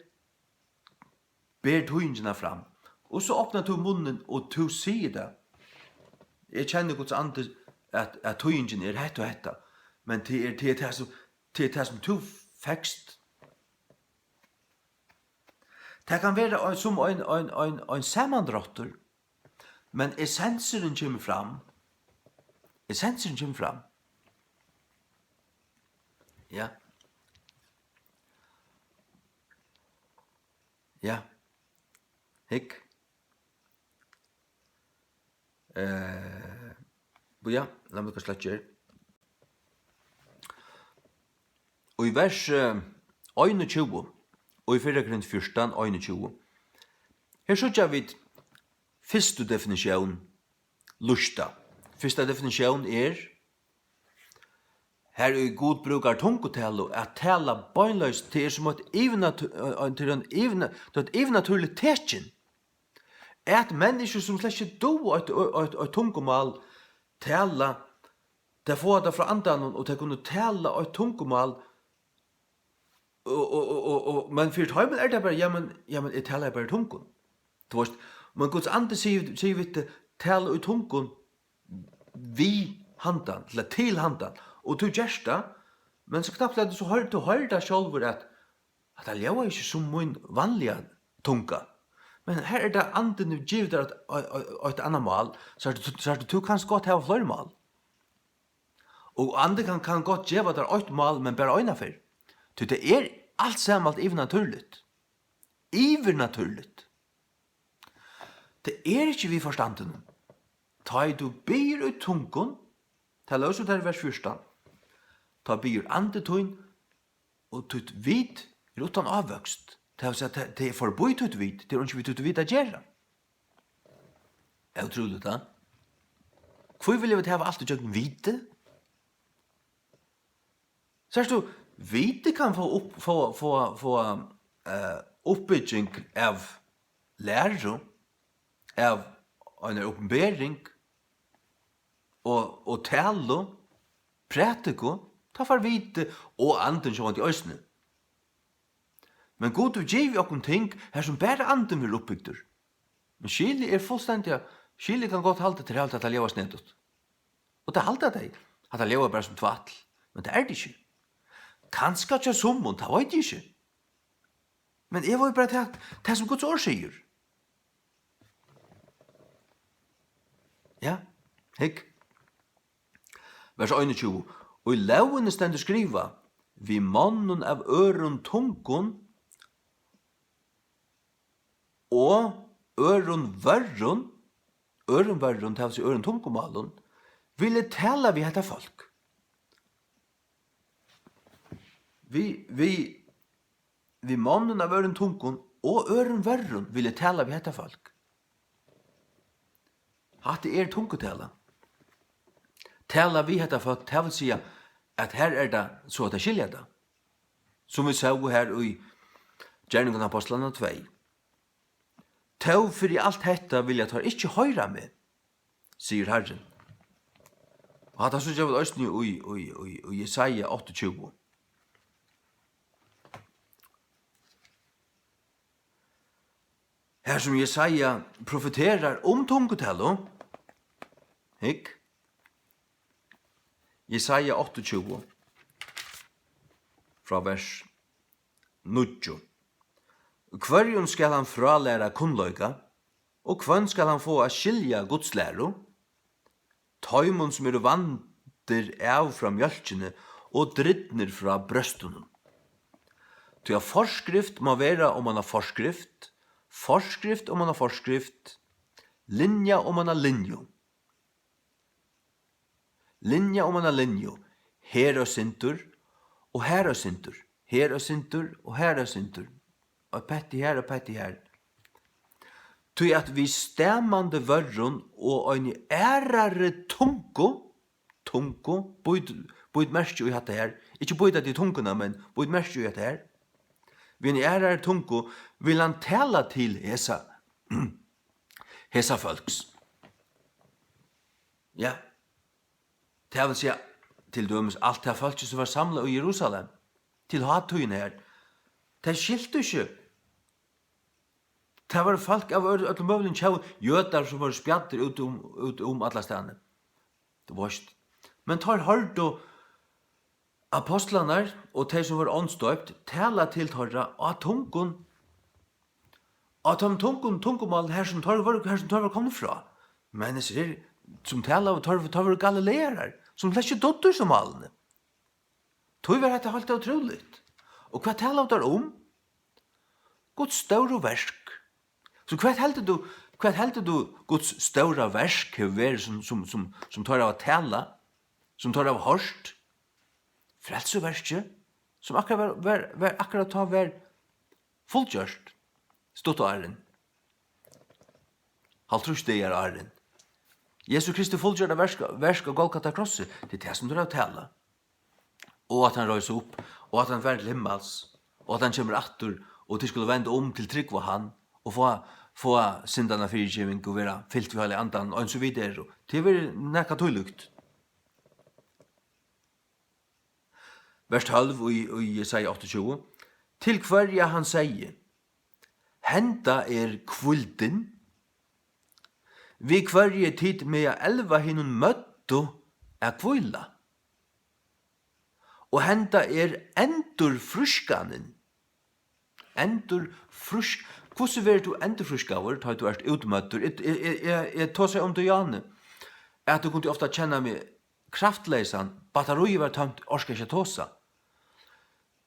ber tøyingina fram. Och så öppnar du munnen och du säger det. Jag känner Guds ande att tøyingen är hetta och hetta. Men det är det som du fäxt. Det kan vara som en sammandrottur. Men essensen kommer fram. Essensen kommer fram. Ja. Ja. Hikk. Ja, la meg slett gjøre. Og i vers 21, og i 4 Korinther 14, 21, her så vi første definisjon, lusta. Første definisjon her god brukar tungotalo at tala bøynløst til som et evnaturlig tekin. At mennesker som slett ikke do et tungomal tala, det får det fra andan og det kunne tala et tungomal men for tøymel det bare, jamen, jeg taler bare tungon. Men Guds ande sier vi til tala ut tungon vi handan, til handan, og du gjersta, men så knappt er det så hørt du hørte selv at det lever ikke som min vanliga tunga. Men her er det anden du giver deg et annet mal, så er det du kan godt ha flere mal. Og anden kan godt gjøre deg et mal, men bare øyne for. Det er alt sammen alt ivernaturligt. Ivernaturligt. Det er ikke vi forstanden. Ta du byr ut tungon, ta løs ut her vers 1. Ta byr andetøyn, og tut vit utan avvøkst. Det er forbøy tut vit, det er ikke vi tut vit a gjerra. Er utrolig da? Hvor vil jeg ha alt og gjøkken vite? Sørst du, vite kan få oppbygging av lærer, av en oppenbering, og tale, prætiko, ta for vite, og anden som i øsne. Men god du giv okkom ting her som bare anden vil oppbygder. Men skili er fullstendig, skili kan godt halte til alt at det lever snedut. Og det halte deg, at det lever bare som tvatl. Men det er det ikke. Kanskje ikke sommun, det vet jeg ikke. Men jeg var jo bare til det som Guds ord sier. Ja, hikk. Vers 21. Og i lovene stendur skriva, vi mannen av øren tungon, og øren verron, til å si øren tungomalen, ville tala vi hetta folk. Vi mannen av øren tungon, og øren verron ville tala vi hetta folk. Hatt det tungotala. Tala vi hetta folk, det vil si at her er det så at det skiljer det. Som vi sa her i Gjerningen av Apostlene 2. Tau for i alt detta vil jeg ta ikke høyra med, sier Herren. Og hatt det så gjør vi østene i Jesaja 28. Her som Jesaja profeterar tungotello, hikk, Jesaja 28, fra vers 9. Hverjon skal han fralæra kunnløyga, og hvem skal han få a skilja godslæro? Taimon som vandrer av fra mjölkene, og drittner fra brøstunum. Til forskrift må være om man har forskrift, forskrift om man har forskrift, linja om man har linjo. Linja om man har linjo, her og sintur, og her og sintur, her og sintur, og her og sintur, og petti her og petti her. Tui at vi stemmande vørrun og ein ærare tungo, Bøyd merke i hatt det her. Ikke bøyd at i tungene, men bøyd merke i hatt det her. Ved en ærer tungo vil han tala til hesa folks. Ja, det vil si til dømes alt det folk som var samlet i Jerusalem, til hattøyen her. Det skilte ikke. Det var folk av ødelmøvlen kjau, jøder som var spjatter ut alle stedene. Det var ikke. Men tar hørt og apostlarna og de som var åndsdøpt tala til torra av tungun. At de tungumal her som tar var kommet fra. Mennesker som tala av tar var galileerar, som slett ikke dotter som malene. Tog var dette helt utroligt. Og hva tala av der om? Guds større versk. Så hva heldte du Guds større versk som tar av tala, som tar av hørst? Frelseverket, som akkurat ta var fullgjørst, stått av æren. Haltrus det er æren. Jesu Kristi fullgjørda versk av Golgata krosset, det er det som du har tala. Og at han røys opp, og at han var til himmels, og at han kommer atter, og de skulle vende om til trygg var han, og få syndarna fyrtjeving og være fyllt vi alle andan, og en så videre. Det var nekka tøylukt. Vers 12 i Jesaja 28. Til hverja han sier, henta kvulden, vi hverje tid med elva hinnun møttu kvila. Og henta endur fruskanen. Endur frusk. Hvordan vil du endur fruskaver, da du er utmøttur? Jeg tar seg om du, Janne, at du kunne ofta kjenne meg kraftleisan, batteriet var tømt, orska ikke tåsa.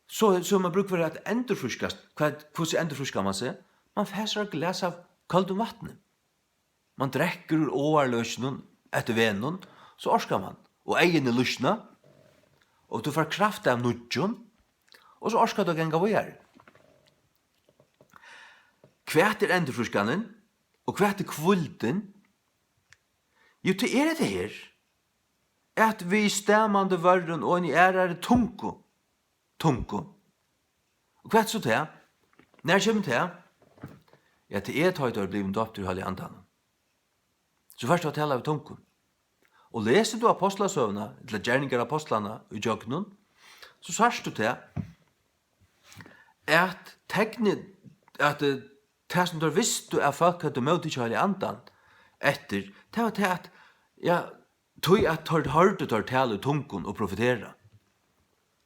Så man bruker for at endurfruskast. Hvordan endurfruskar man seg? Man fæsar et glas av kaldum vattnet. Man drekker ur åarløsnen etter venen, så orskar man. Og egen lusna, og du får kraft av nudjon, og så orskar du genga vågar. Kvært endurfruskanen, og kvært kvulden? Jo, det det her. At vi stemmande vörren og en ærare tunko. Og hva så det? Når kommer det? Ja, det tøyt å bli døpt ur Hellig Andan. Så først å tale av tunko. Og leser du apostlasøvna, eller gjerninger apostlana i jøgnen, så sørst du det at det som du visste av folk at du møtte ikke Hellig Andan etter, det var det at tog at hørte tar tale tungon og profetera.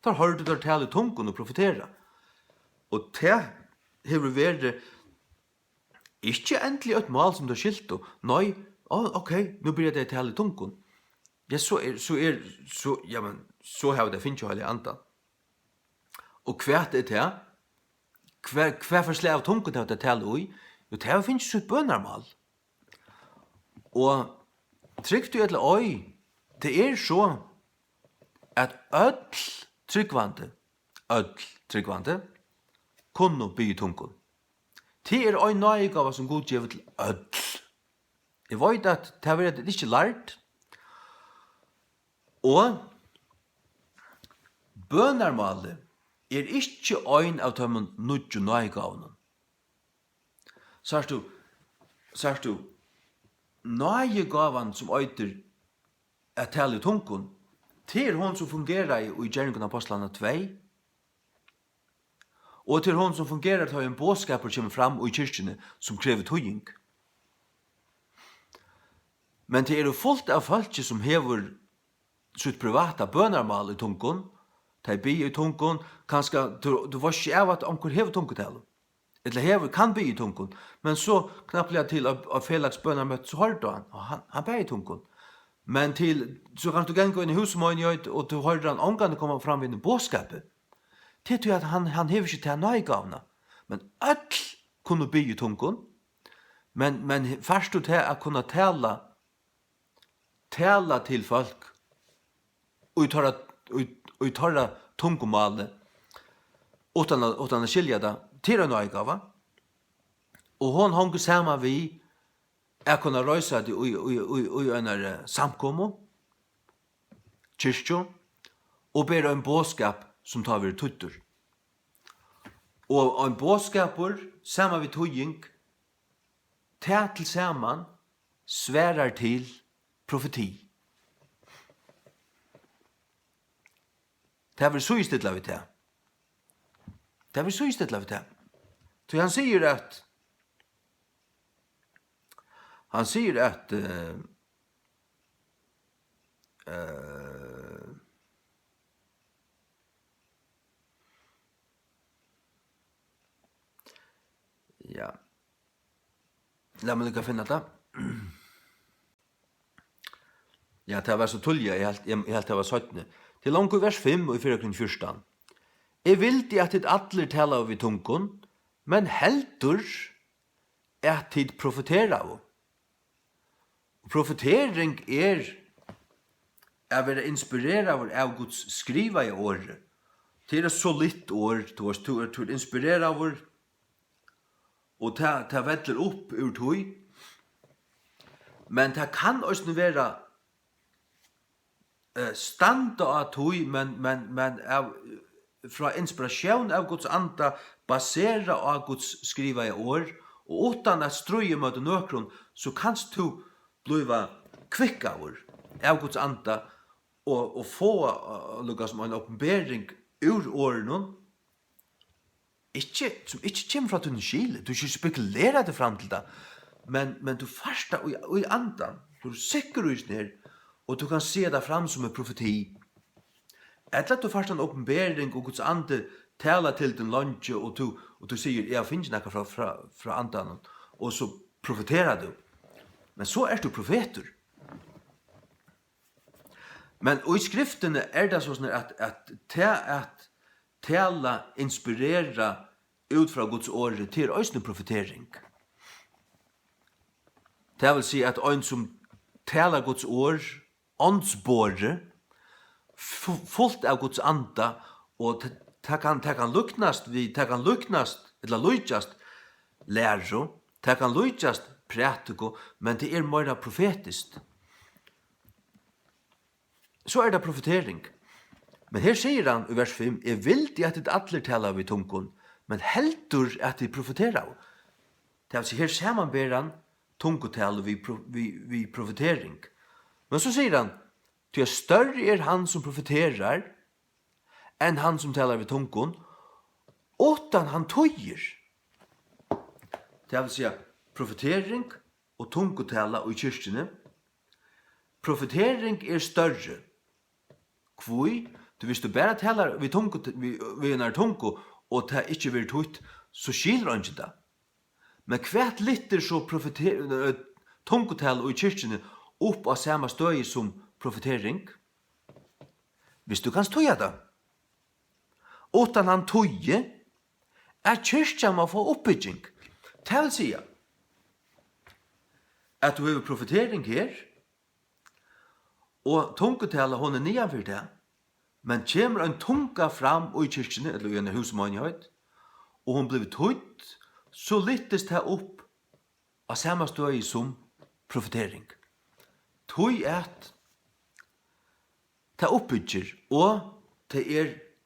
Tar hørte tar tale tungon og profetera. Og det hever vært ikke endelig et mal som du har skilt. Nei, ok, nå blir det tale tungon. Ja, så har det finnes jo Hellig Andan. Og hva det? Hva for slag av tungon det tale ui? Jo, det finnes jo et bønarmal. Og trygt du etter oi, det så at öll tryggvande kunne by tungon. Det oi nøygava som god gjev til öll. Jeg vet at det var ikke lært. Og bønarmalet ikke ein av tømmen nudju nøygavene. Sørst du, nøygavan som øyter at tale tungon, til hon som fungerer i Gjerningen Apostlene 2, og til hon som fungerer til en båtskaper kommer fram i kyrkjene som krever tøying. Men det jo fullt av folk som hever sitt privata bønarmal i tungon, de bi i tungon, kanskje, du var ikke av at onker hever tungotel, eller hever kan bi i tungon, men så knapplega til av Felix bønarmøtt, så hørte han bi i tungon. Men så kan du gå inn i husmån, og du hører han omgående komme fram i en båtskapet. Det at han hever ikke til nøygavna, men öll kunne bi i tungon, men først du til å kunne tala til folk, og i torra tungomale, utan å skilja det, til en nøygava, og hon hongur sama vi, jeg kunne røysa det i en samkommo, kyrkjo, og ber en båskap som tar vi tuttur. Og en båskapur, saman vi tøying, til saman, sværar til profeti. Det vil så i stedla vi til. Det vil så i stedla vi til. Så han sier at ja. La meg lukka finna det. Ja, det var så tullja, jeg helt det var 17. Til langt i vers 5 og i 4:14. Jeg vildi at hit atler tala av i tungon, men heldur at hit profetera av. Profetering å være inspirera av Guds skriva i året. Det så litt år, du inspirera av, og ta vettler opp ur tøy. Men det kan også være standa av tøy, men fra inspirasjon av Guds anda, basera av Guds skriva i år, og utan at strøye mot nøkron, så kanst du bliva kvikkavur av Guds anda, og få lukka som en åpenbering ur åren, som ikke kommer fra tunne skile, du ikke spekulerer det fram til det, men du farsta i andan, du er sikker ut ned, og du kan se det fram som en profeti. Etter at du farsta en åpenbering, og Guds ande tala til din lunge, og du sier, jeg finner nekka fra andan, og så profeterer du. Men så er du profeter. Men og i skriftene det sånn at tala, inspirera ut fra Guds åre til øysne profetering. Det vil si at en som tala Guds år, åndsbåre, fullt av Guds anda, og det kan luknast, eller lujtjast læro, det kan lujtjast pratiko, men det er mer profetiskt. Så det profetering. Men her sier han i vers 5, jeg vildi at det atler tala vi tungon, men heldur at det profetera. Det vil si, her samanber han tungotal vi profetering. Men så sier han, til større han som profeterar, enn han som talar vi tungon, utan han tøyer. Det vil si, profetering og tungotala og i kyrkjene. Profetering større. Kvui, hvis du bare talar vi en tungo, og det ikke vil tøyt, så skilur han ikke det. Men hvert litter så tungotala og i kyrkjene opp av samme støy som profetering. Hvis du kan tøya det. Utan han tøye, kyrkja må få oppbygging. Det vil si at du har profetering her, og tungotala hon nianfyr det, men kommer en tunga fram i kyrkjene, eller i en husmannhøyd, og hon blir tøyt, så lyttes det opp av samme støy som profetering. Tøy det oppbygger, og det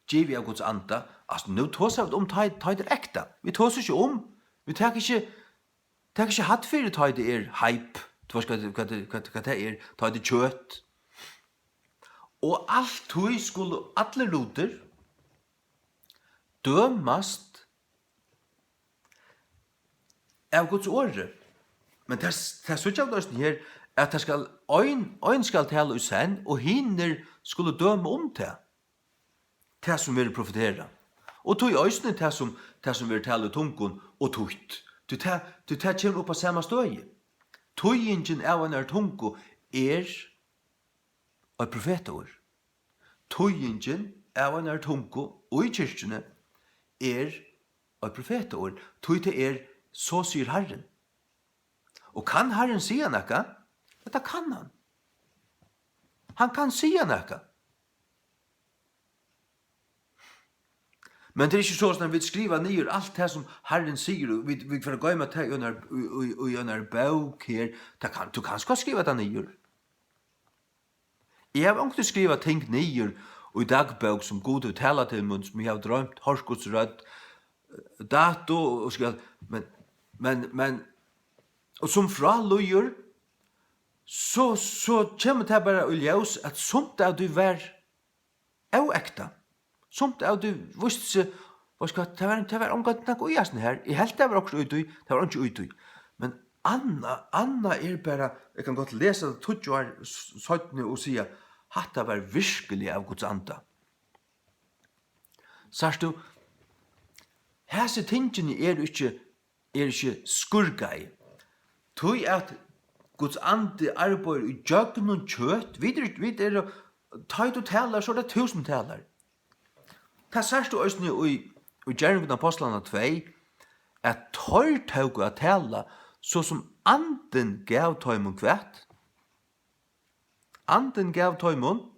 givet av Guds anda. Altså, nå tås vi om tøy direkte. Vi tås ikke om. Vi tar ikke hatt for tøy det hype. Du vet hva det tøy det kjøtt. Og alt tøy skulle alle roder dømast av Guds åre. Men det så ikke av løsning her, at det skal, øyn skal tale ut sen, og hinner skulle døme om det som vil profetera. Og tog øysene det som vil tale tungon og tutt. Du kommer opp av samme støy. Tøyingen av en tungo og profetår. Tøyingen av en tungo og i kyrkjene og profetår. Tøy det så sier Herren. Og kan Herren sige nekka? Det kan han. Han kan sige nekka. Men det ikke så at vi skriver nyer alt det som Herren sier, vi får gå med det i en bok her, du kan skrive det nyer. Jeg har ikke skrivet ting nyer, i dagbok som god å tala til mun, som jeg har drømt, horskots rødt, dato, og skal, men, og som fra lujer, så kommer det bare i ljøs at somt av du var ekta. Somt av du visste seg, det var omgått nok ujasen her. Jeg helt det var også utøy, det var ikke utøy. Men Anna bara, jeg kan godt lese det 20 år 17 og si at hatta var virkelig av Guds anda. Sars du, hese tingene ikke skurgai. Tog at Guds ande arbeider i jøkken og kjøtt, videre, ta ut og taler, så det 1000 taler. Ta sars du også i Gjerningen av Apostlene 2, at tar tog å tale, så som anden gav tøymon kvett. Anden gav tøymon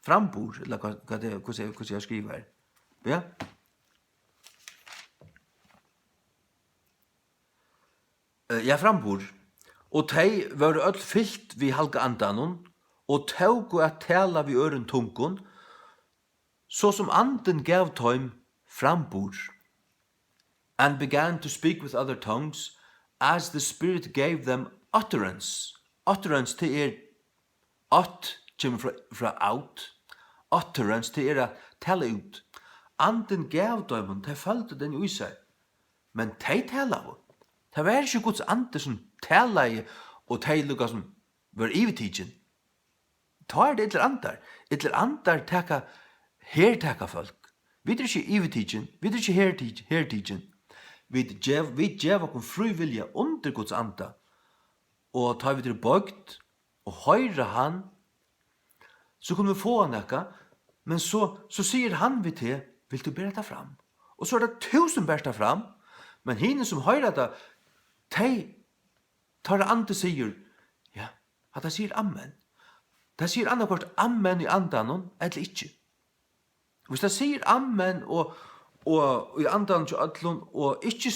frambord, eller hva jeg skriver her. Ja? Ja, frambord. Og tei var öll fyllt vi halga andanon, og tog at tala vi øren tungon, så som anden gav tøym frambord, and began to speak with other tongues, as the Spirit gave them utterance. Utterance til kommer fra out. Utterance til at tala ut. Anden gav tøymon, de følte den i seg, men de tala ut. Det var ikke Guds ande som tala i, og de lukka som var ivetidjen. Ta det etter andar teka folk. Vi er ikke ivetidjen, vi er ikke hertidjen. Vi gjev okkur frivilja under Guds anda, og ta vi til bøgt, og høyre han, så kunne vi få han ekka, men så sier han vi til, vil du bære det fram? Og så det 1000 bærer det fram, men henne som høyre det, de tar det andre sier, ja, at de sier amen. De sier annakvart amen i andanon, eller ikke. Hvis de sier amen og i andanon til ødlun, og ikke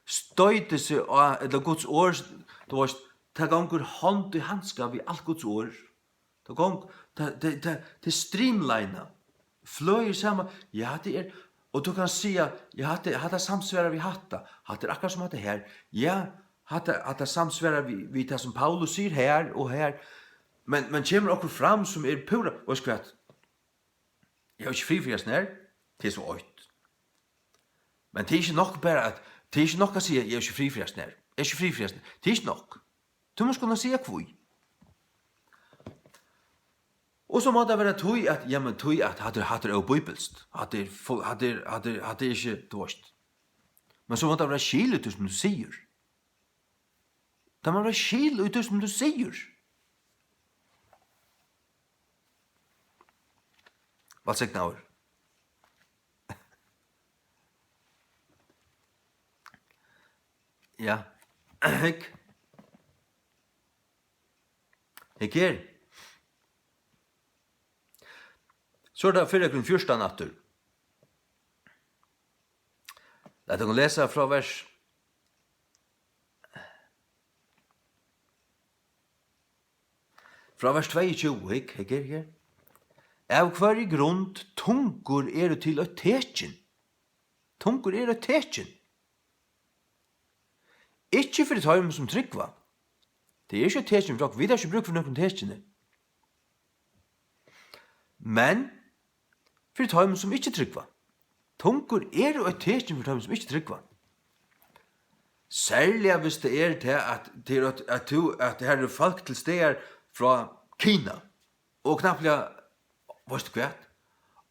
støyte seg av eller Guds år, det ganger hånd i handskap i alt Guds år. Det ganger til streamlina, fløyer sammen, ja, det og du kan si, ja, hatt samsværa vi hatta, hatt akkurat som hatt her, ja, hatt samsværa vi det som Paulus sier her og her, men kommer okkur fram som pura, og skvatt, jeg har ikke frifriast nær, det så øyt. Men det ikke nok bare at, det ikke nok å si, jeg har ikke frifriast nær, det ikke nok. Du må kunne si kvui. Og så må det være tøy at, ja, men tøy at hatt er bibelst. Hatt er ikke dårst. Men så må det være skil ut som du sier. Det må være skil ut som du sier. Hva sier nå? Ja, hekk. Hekk her. Så det 4:14 natter. Lad oss lese fra vers 22, ikke her. Av hver grunn tungur til å tekin. Tungur å tekin. Ikke for det har som tryggva. Det er ikke tekin, for vi har ikke bruk for noen tekine. Men for tøym som ikke tryggva. Tungur og tekin for tøym som ikke tryggva. Særlig hvis det til at det her folk til steder fra Kina, og knapplega, vet du hva?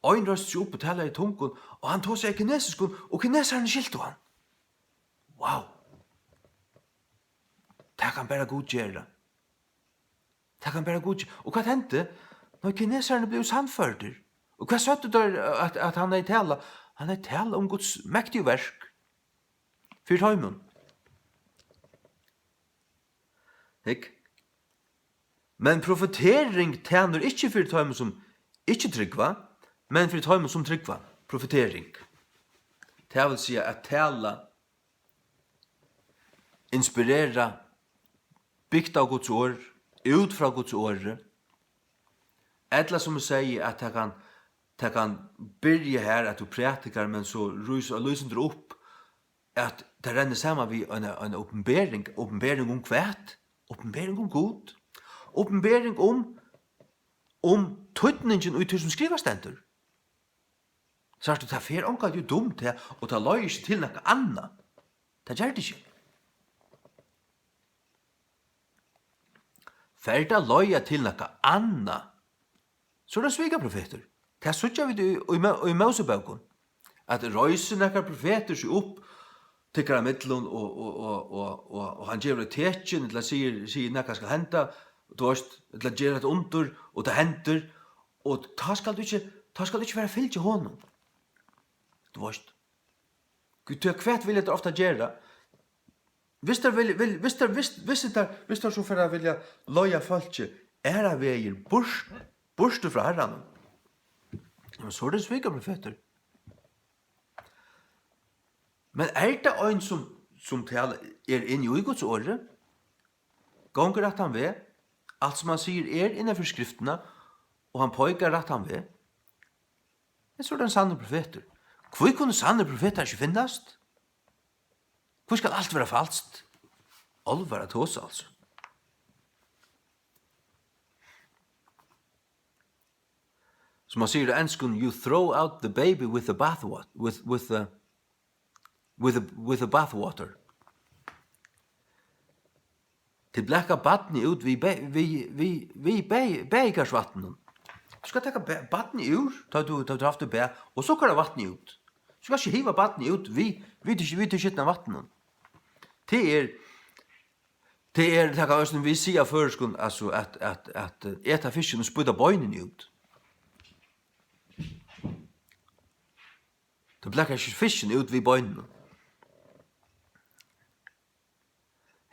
Ein røst seg opp og taler i tungun, og han tog seg kinesisk, og kineseren skilte han. Wow! Det kan bare godgjøre. Og hva hendte? Når kineserne ble sannførter, og hva søtte der at han tala? Han tala om Guds mektige verk. For tøymen. Hikk? Men profetering tjener ikke for tøymen som ikke tryggva, men for tøymen som tryggva. Profetering. Det vil si at tala, inspirera, bygd av Guds år, ut fra Guds år, Eller som säger att det kan börja här att du praktikar men så ryser och lyser du upp att det renner samman vid en uppenbering om kvärt, uppenbering om god, uppenbering om tøytningen ut som skriver stendur. Så at du tar fer omkall jo dumt her, og tar løy ikke til noe annet. Det gjør det ikke. Ferda løya til noe annet, så er det sviga profeter. Det er sånn vi i Mosebøkken, at røyser noen profeter seg opp, tykker av middelån, og han gjør det tekjen, eller sier noe skal hente, du vet, eller gjør et under, og det henter, og ta skal du ikke være fyllt til hånden. Du vet. Gud, hvert vil jeg ofte gjøre. Hvis der så for å vilja løya folk, er det veier borste fra herren. Men så er det sviga profeter. Men er det en som taler inn i Guds året, gonger at han ved, alt som han sier innenfor skriftene, og han pågår at han ved, men så er det en sanne profeter. Hvor kunne sanne profeter ikke finnast? Hvor skal alt være falskt? Alt være tås, altså. Som man sier i enskun, you throw out the baby with the bathwater, with the bathwater. Til blekka badni ut vi beikarsvattnen. Du skal taka badni ur, ta du haft det bæ, og så kan det vattni ut. Du skal ikke hiva badni ut, vi til skittna vattnen. Det kan også vi sier førskun, altså at eta fisken og spudda bøynen ut. Du blekker ikke fisken ut vid bøynen.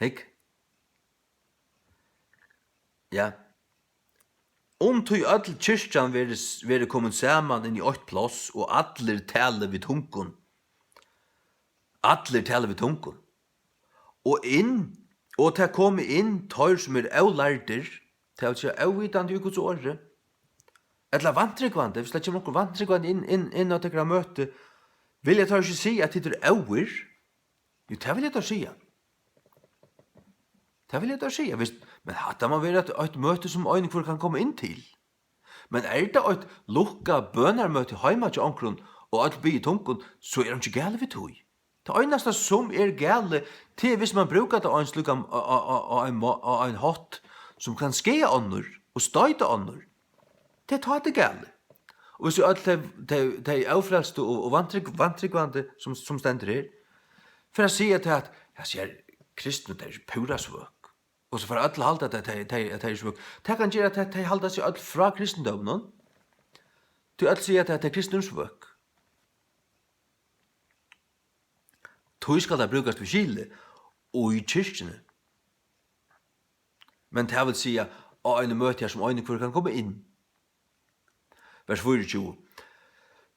Hekk? Ja. Tog all kyrkjan veri kommet saman inn i 8 plass, og atler tale vid tunkun. Atler tale vid tunkun. Og til komme inn tøyr som avlærder, til å si avvitande i Guds åre, eller vantrykvande, hvis det kommer noen vantrykvande inn og tekker møte, vil jeg ta ikke si at det avir? Jo, det vil jeg ta si. Det vil jeg da si. Men hadde man vært et møte som øyne hvor kan komme inn til? Men det et lukka bønarmøte heima til omkron, og alt blir i tunken, så han ikke gale ved tog. Det eneste som gale til hvis man brukar det av en sluk av en hatt som kan skje ånder og støyte ånder. Det tar det gale. Og hvis alt det avfrelste og vantrykvande som stender her, for å si at jeg sier kristne, det pura svøk. Og så for alle halda at det svøk. Det kan gjøre at de halda seg alt fra kristendommen. Du alt sier at det kristne svøk. Tog skal det brukast for kile og i kyrkjene. Men det vil si at en møte her som øyne hvor kan komme inn. Vers 24.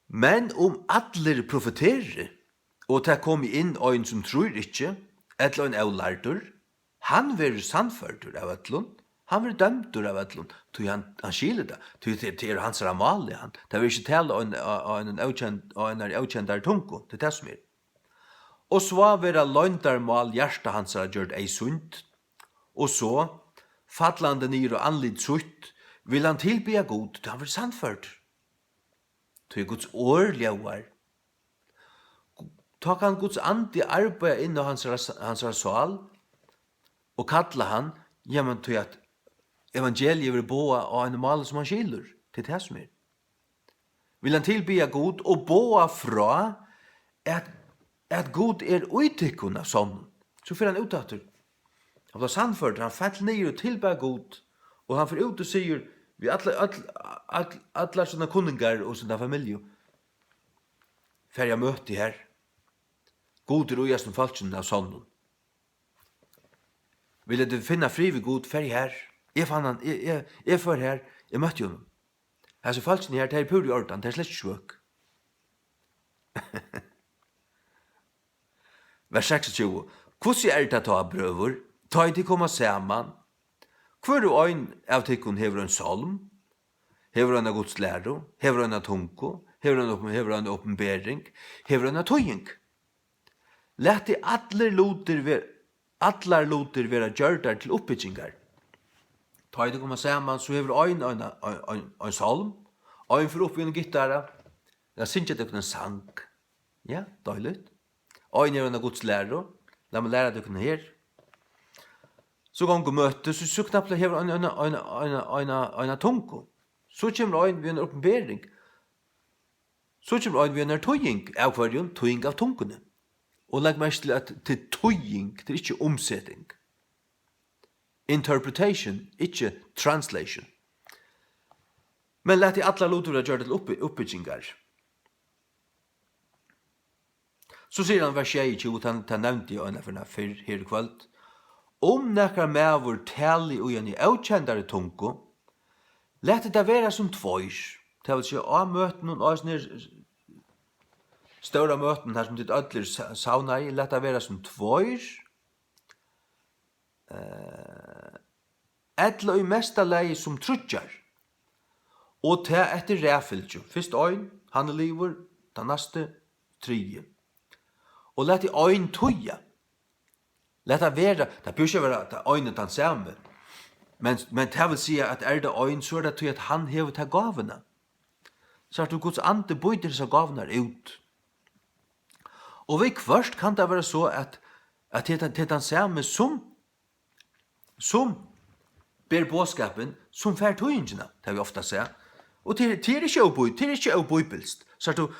Men alle profeterer, og det kommer inn øyne som tror ikke, eller en avlærdur, han vil sannførdur av etlun, han vil dømdur av etlun, tog han skiler det, tog det hans ramali han, det vil ikke tale av en avkjendar tunko, det som Og så vil løgndarmal hjärsta hans har gjort ei sund, og så, fallande nyr og anlid sutt, vil han tilbya god, til han vil sannførd. Tog Guds årljauar, ta kan Guds andi arbeid inn i hans sal, og kalla han, jamen til at evangeliet vil boa av en mal som han skilur, til det som Vil han tilbya god, og boa fra at god uittikkun av sånn, så får han utater. Han blir sannført, han fell ned og tilbya god, og han får ut og sier, vi alle sånne kunningar og sånne familie, fer jeg møte her, god uja som falskjen av sånn. Vil du finna fri ved god, fer jeg her, jeg fann han, jeg fer her, jeg møtte jo noen. Altså falskjen her, det er pur i ordan, det er slett svøk. Vers 26. Hvordan det ta brøver? Ta i til koma saman. Hvor øyn av tikkun hever en salm? Hever en Guds læro, hever en tunko, hever en åpenbering, hever en tøying. Lät de allar luter vera gjørdar til oppbyggingar. Ta det kommer saman, så hever en salm, ein for opp i en gitarra, jeg synes ikke det er en sang. Ja, deiligt. Ein er en Guds læro, la meg lære det her. Så gong og møte, så knappt hever en tunko. Så kommer ein ved en åpenbering. Så kommer ein ved en tøying av hverjon, tøying av tunkene. Og legg meg til at til tøying, det er ikke omsetting. Interpretation, ikke translation. Men lett i alla lotur gjøre til oppbyggingar. Så sier han vers 22, han nevnte jo en fyrr her i kveld. Om nekkar mevor tali og en i avkjendare tunko, lett det være som tvøys. Det vil si, av møten og større møten her som ditt ødler sauna i, lett det være som tvøys. Etla i mesta lei som trutjar. Og ta etter ræfylgju. Fyrst øyn, han er liver, ta neste, tredje. Og lett i øyn tøya. Lett det være, det bør ikke være at øynet han samme. Men det vil si at det øyn, så det til at han hever til gavene. Så at du Guds ande bøyder disse gavene ut. Og vi først kan det være så at det han samme som ber båskapen, som fær tøyingene, det vi ofte sier. Og det er ikke bøybelst. Så at du,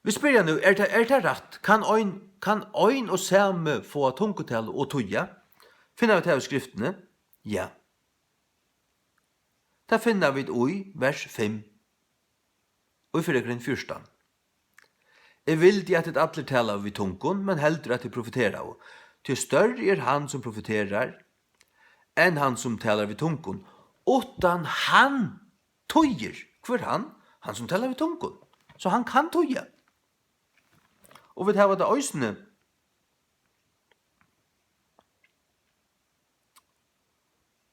vi spør jeg nå, er det rett? Kan øyn og samme få tungetall og tøya? Finner vi til skriftene? Ja. Da finner vi i vers 5. Og i 4:14. Jeg vil de at det alle taler vi tungen, men heldur at de profiterer. Til større er han som profiterer, enn han som taler vi tungen. Utan han tøyer. Hvor han? Han som taler vi tungen. Så han kan tøye. Og vi tar det øysene.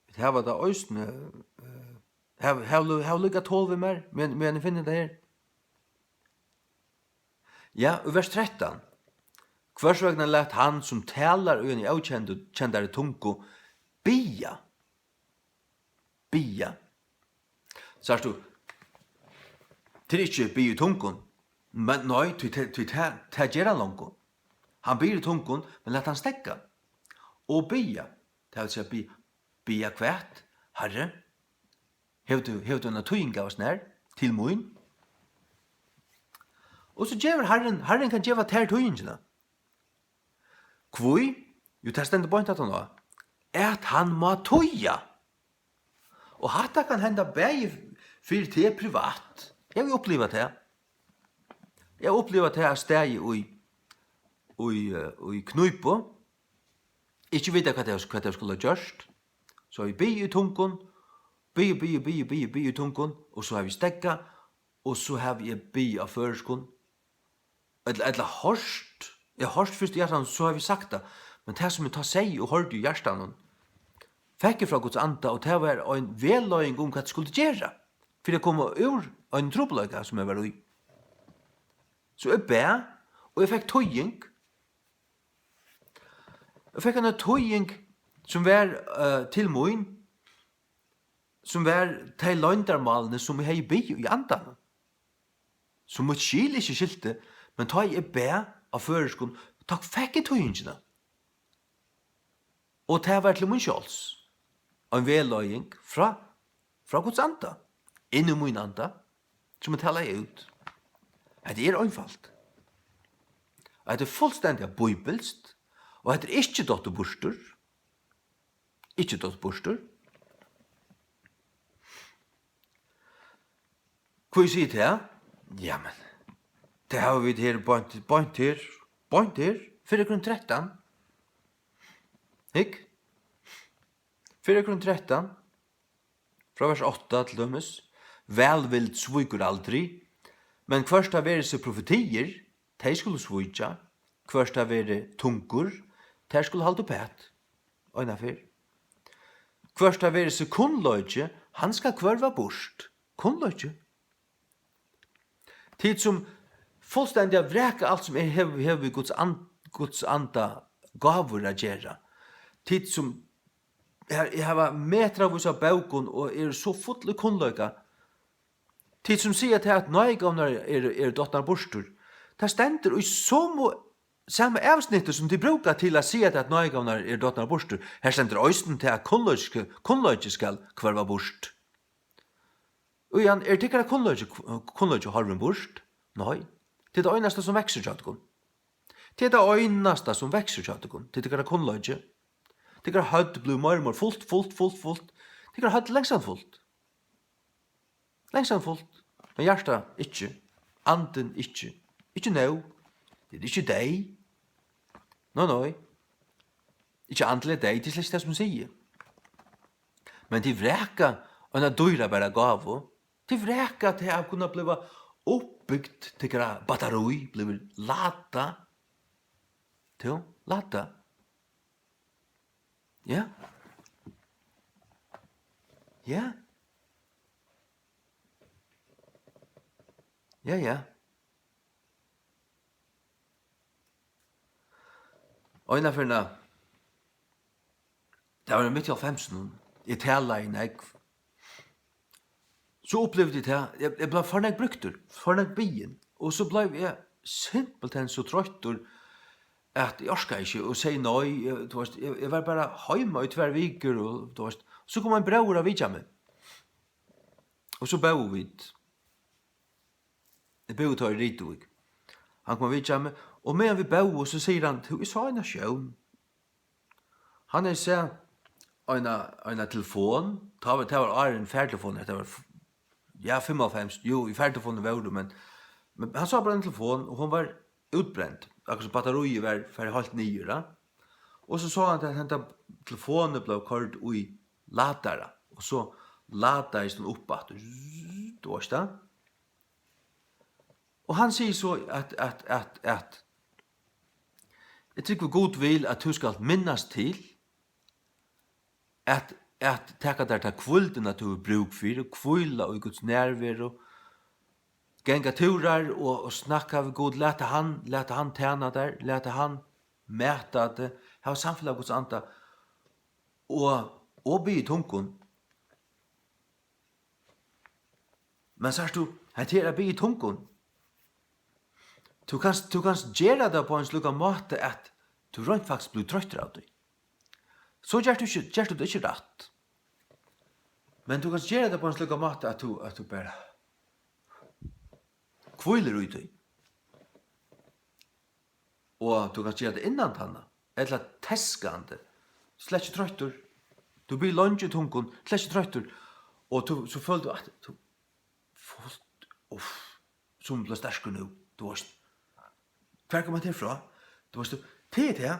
Vi tar det øysene. Har lykket 12 mer, men jeg finner det her. Ja, i vers 13. Hversvegna lett han som talar og en i avkjendare tunko bia. Bia. Så du, til ikke bia i tunkon, men nei, til ta gjerra longo. Han bia i tunkon, men lett han stekka. Og bia, det vil si bia kvært, herre, hevdu en tøying av oss nær, til moin. Og så gjever Herren kan gjeva ter tøyingene. Kvoi, jo det stendet på at han nå, at han må tøya. Og hatta kan henda bæg for det privat. Jeg har opplevd det. Jeg har opplevd det steg i knuipo. Ikke vet hva det skulle ha gjørst. Så vi bi i tunkon, bi i tunkon, og så har vi stekka, og så har vi bi av føreskon. Eller hørst. Jeg hørst først i hjertan, så har vi sagt det. Men det som vi tar seg og hørte i hjertan, fikk fra Guds anda, og det var en velløying om hva det skulle gjøre. For det kom ur en trobeløyga som jeg var i. Så jeg be, og jeg fikk tøying. Jeg fikk en tøying som var til moin, som var til løgndarmalene som jeg har bygd i andan. Som mot skil ikke skilte, men ta jeg be av føreskon, takk fikk jeg tøyingene. Og det var til min kjøls. En velløying fra Guds anda. Inn i min anda, som jeg taler ut. Det er einfalt. Det er fullstendig bøybelst, og det er ikke dott og borster. Ikke dott og borster. Hva sier det? Ja, men det har vi her, bønt her, 4:13. Ikk? 4:13, fra vers 8 til dømes. Velvild svuikur aldri, men hverst av være seg profetier, de skulle svuitja, hverst av være tunkur, de skulle halde pæt. Øyna fyr. Hverst av være seg kunnløyge, han skal kvarva bort. kunnløgje. Tid som fullständiga vräka allt som hever Guds anda gavur a gera. Tid som jeg har metravus av baukon og så fulle kunnløyga. Tid som sier til at nøygavnar dottnar borstur. Det stender i samme avsnittet som de brukar til å si at nøygavnar dottnar borstur. Her stender øysten til at kunnløyge skal kvarva borst. Og igjen, tykkara kunnløyge harven borst? Nei. Det det øyneste som vekser kjattekon. Det det øyneste som vekser kjattekon. Det tykkara kunnløyge. Det kan hødd bli mormor fullt. Det kan hødd lengsan fullt. Men hjertet ikke. Anden ikke. Ikke nå. Det ikke deg. Nei. Ikke andelig deg, det er slik det som sier. Men de vreka og en døyra bare gav. De vreka til å kunne bli oppbyggt til batteri, bli lata. Til lata. Ja. Ja. Og innafyrna, det var midt i 50-en, I tala I negv. Så opplevde jeg det, jeg ble fornøyd brukter, fornøyd bien, og så ble jeg simpelthen så trøytter at jeg orska ikke å si nei, jeg var bare heima I 2 viker, og så kom en bror av vidja meg. Og så bau vi. Jeg bau til Ritovik. Han kom vidja meg, og medan vi bau, så sier han, vi sa en sjøen. Han seg en telefon, det var en færtelefon, det var, 55, I færtelefonen var det, men han sa bare en telefon, og hun var utbrent. Akkurat som batteriet var ferdig halvt nye, da. Og så han at telefonen ble kort I latara, og så lata I sånn oppat, da. Og han sier så at jeg tykker god vil at du skal minnas til at teka der ta kvulden at du bruk for, kvula og Guds nærvær, genga turar og snakka ved god, leta han tjena der, leta han mæta det, ha samfunnet Guds anda, og by I tunkun. Men sørst du, her by I tunkun. Du kan gjøre det på en slukka måte at du rent faktisk blir trøytter av det. Så gjør du det ikke rett. Men du kan gjøre det på en slukka måte at du bare kviler ut det. Og du kan gjøre det innan tanna, eller teskande, slett ikke trøytter. Du blir lunge I tunkun, slett ikke trøytter. Og så føler du at du som blir stersker nå, du varst. Hver kommer til fra? Du varst, det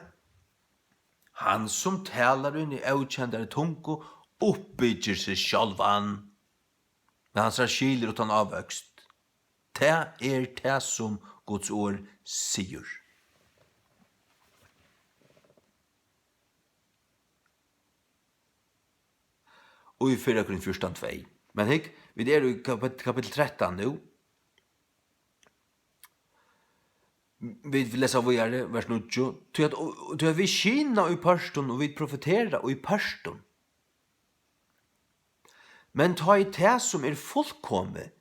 han som talar inn I avkjendare tungo, oppbygger seg sjálvan. Men han ser skiler utan avvøkst. Det som Guds ord sier. Og I 4 Korintherne 2. Men hikk, vi I kapitel 13 nå. Vi leser videre, vers 9. Du vi skina I parston, og vi profetera I parston. Men ta I det som fullkomme,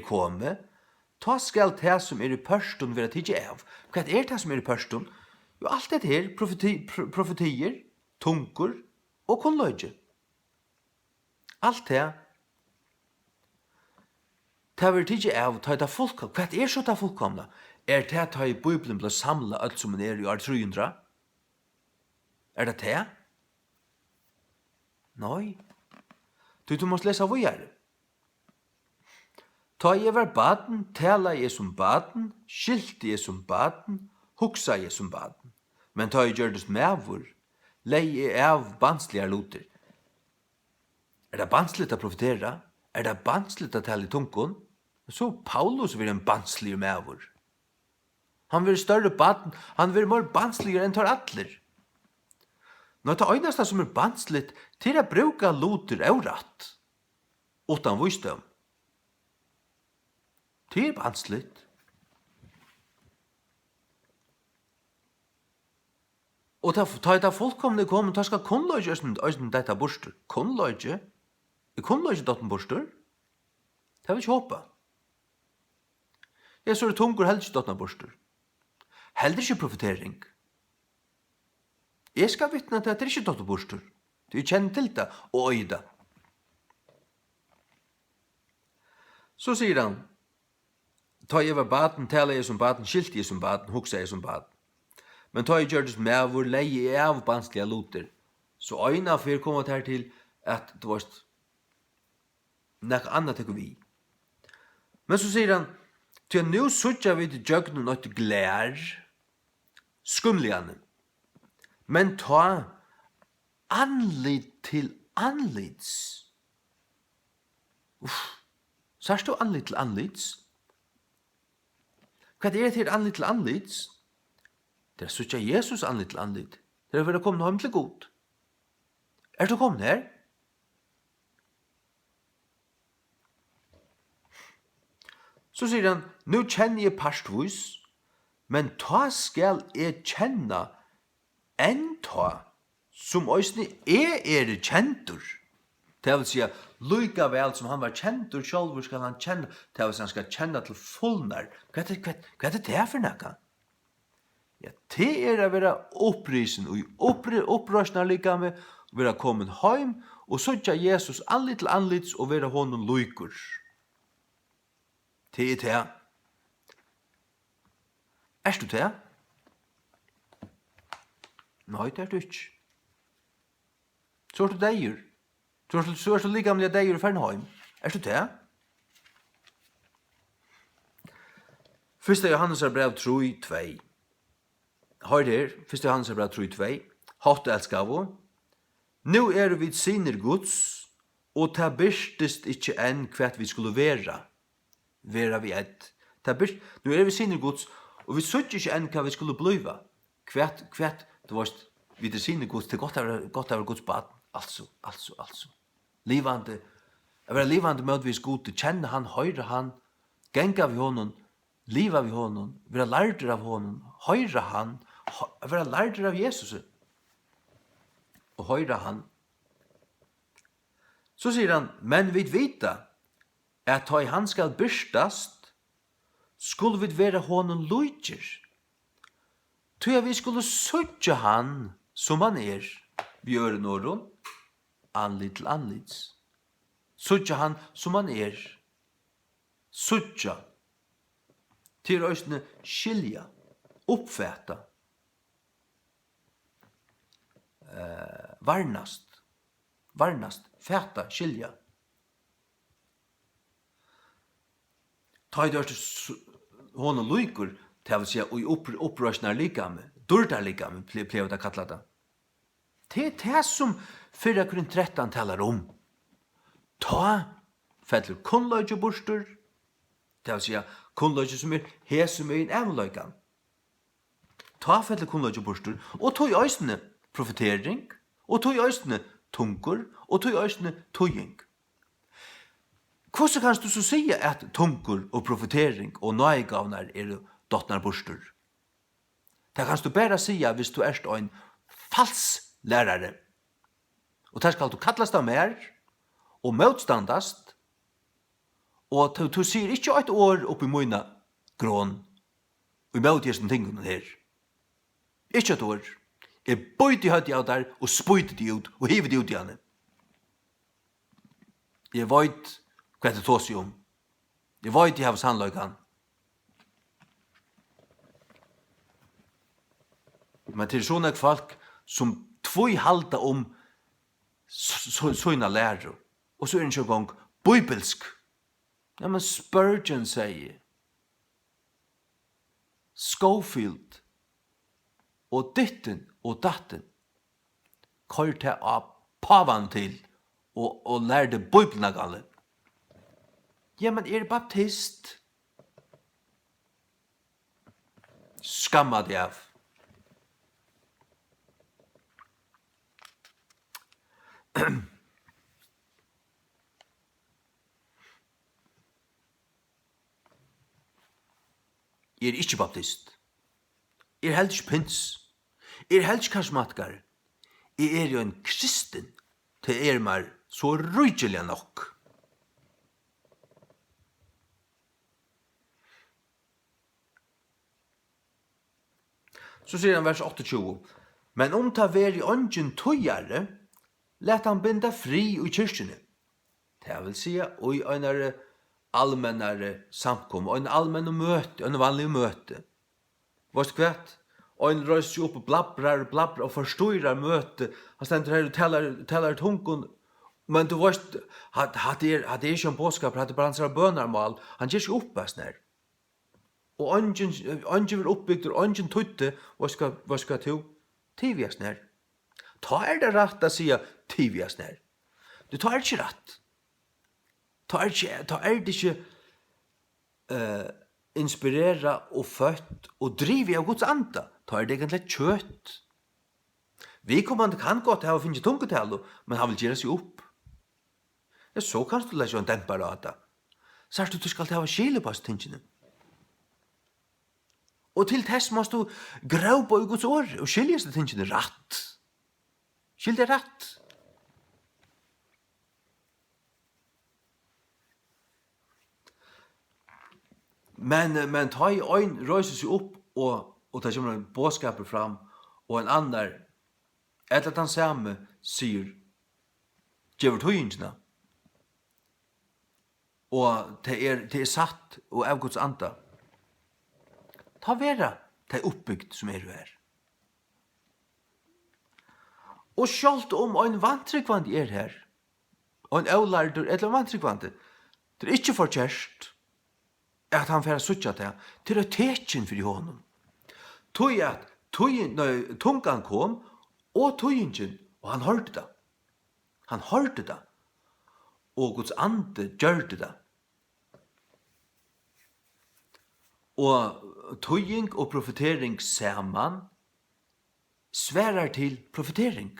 komme, ta skal det som I parston være tidlig av. Hva det som I parston? Jo, alt det her, profetier, tunker og kunnløyge. Alt det. Ta være tidlig av, ta det fullkomne. Hva så det fullkomne? Det at I Bibelen ble samlet alt som I år 300? Det det? Nei. Du måste lesa vidare. Ta I var baden, tala I som baden, skilte I som baden, huksa I som baden. Men ta I gjørdes mevor, lei I av banslige loter. Det bansligt å profetera? Det bansligt å tala I tunkon? Så Paulus vil en banslig mevor. Han vil større baden, han vil mer bansligere enn tar atler. Nå det øyneste som bansligt til å bruke loter avratt, utan visdom. Det er vansligt. Og ta det fullkomne kom, ta skal kunnløyge øysen dette borster. Kunnløyge? Er kunnløyge dotten borster? Det vil ikke håpe. Jeg så tungur helst ikke dotten borster. Heldur ikke profetering. Jeg skal vittne til at det er ikke dotten borster. Du kjenner til det og øyda. Så sier han, ta jeg var baden, tala jeg som baden, skilte jeg som baden, huksa jeg som baden. Men ta jeg gjør det med hvor leie jeg av banslige loter. Så øyna fyrir kommet her til at det var nek annet tek vi. Men så sier han, til nu sutja vi til jøgnen og til glær, skumliane. Men ta anlit til anlits. Sars du anlit til anlits? Hva er det til anlit til anlits? Det er sutja Jesus anlit til anlit. Det er for å komme hjem til god. Er du kommet her? Så sier han, nu kjenner jeg parstvis, men ta skal jeg kjenne enn ta, som òsne er kjentur. Det vil si, lika vel som han var kjentur sjálfur skal han kjenne, det vil si han skal kjenne til fullnar. Hva er det for nekka? Ja, det er å være opprisen og opprøsna lika med, være kommet heim, og søtja Jesus anlit til anlits og være honom luikur. Det er det. Er du det? Nei, det er du ikke. Så er du deir. Så er du like gamle deir i Fernheim. Er du det? Første Johannes brev 3:2. Hør her, første Johannes brev 3:2. Hatt elskavo. Nu er vi sinner Guds, og ta byrstest ikkje enn hva vi skulle vera. Vera vi ett. Nu er vi sinner Guds, og vi søtter ikke enn hva vi skulle bliva. Kvært, det var vi det sinner Guds, det er godt av Guds bad. Altså. Livande, jeg være livande mødvis god, til kjenne han, høyre han, genga vi honom, liva vi honom, være lærder av honom, høyre han, være lærder av Jesus. Og høyre han. Så sier han, men vi vita, at ta i han skal byrstast, skulle vi være honom lujtjer. Tog vi skulle søtja han som han er, vi gjør noron, anlit til anlits. Søtja han som han er. Søtja. Til østene skilja, oppfæta, varnast, fæta, skilja. Ta i dørste honom luikur, til å si og opprøsnar likame, durdar likame, plev det kalla det. Det er det som 4 Korint 13 talar om. Ta fettler kunnløyge borster, det vil si kunnløyge som er hesum i en evnløygan. Ta fettler kunnløyge borster, og tog i øysene profetering, og tog i øysene tungur, og tog i øysene tøying. Hvordan kan du så si at tungur og profetering og nøygavnar er dottnar borster? Det kan du bare si hvis du er en fals lærare. Og det skal du kallast av mer, og motstandast, og du sier ikke et år oppi møyna grån, og i møtgjesen tingene her. Ikke et år. Jeg bøyde høyde av der, og spøyde de ut, og hivet de ut igjen. Jeg vet hva det tås om. Jeg vet de har sannløykan. Men til sånne folk som tvoi halda om sånne lærer, og så er det ikke gang bibelsk. Ja, men Spurgeon sier, Schofield, og ditten og datten, kør til av pavan til, og lærde bibelna galle. Ja, men er baptist? Skamma det av. ikke baptist. Helt ikke pins. Helt ikke karismatikar. Jo en kristen. Til meg så rujelig nok. Så sier han vers 28. Men om ta veri ongen tøyare, let han binda fri i kyrkjene. Det vil sige, og i en allmennare samkom, og en allmenn møte, en vanlig møte. Vart kvart? Og en røyser opp og blabrar og forstøyrar møte. Han stender her og talar tungun. Men du vet, hadde ikke en bådskap, hadde bare hans bønarmal. Han gjør ikke opp av snær. Og ongen vil oppbyggt, og ongen tøyte, hva skal du? Tivia snær. Ta det rett å si tivia snær. Du tar ikke rett. Ta det ikke inspirera og født og drive av Guds anda. Ta det egentlig kjøtt. Vi kommande kan godt ha å finne tungetale, men han vil gjøre seg opp. Ja, så kan du lese en dempare av det. Så du skal ha skile på oss tingene. Og til tess måst du grau på i Guds år og skilje seg tingene rett. Skilje det rett. Men ta i øyn røyser seg opp og ta kommer en bådskaper fram og en annar etter at han samme sier gjør tøyingene og det er satt og av Guds anda ta vera det er oppbyggt som du her og sjalt om en vantrykvand her og en avlardur eller vantrykvand det er ikke forkjærst at han får suttja til å tekjen for honom. Tøy at tungan kom, og tøyingen, og han hørte det. Han hørte det. Og Guds ande gjørte det. Og tøying og profetering saman sverar til profetering.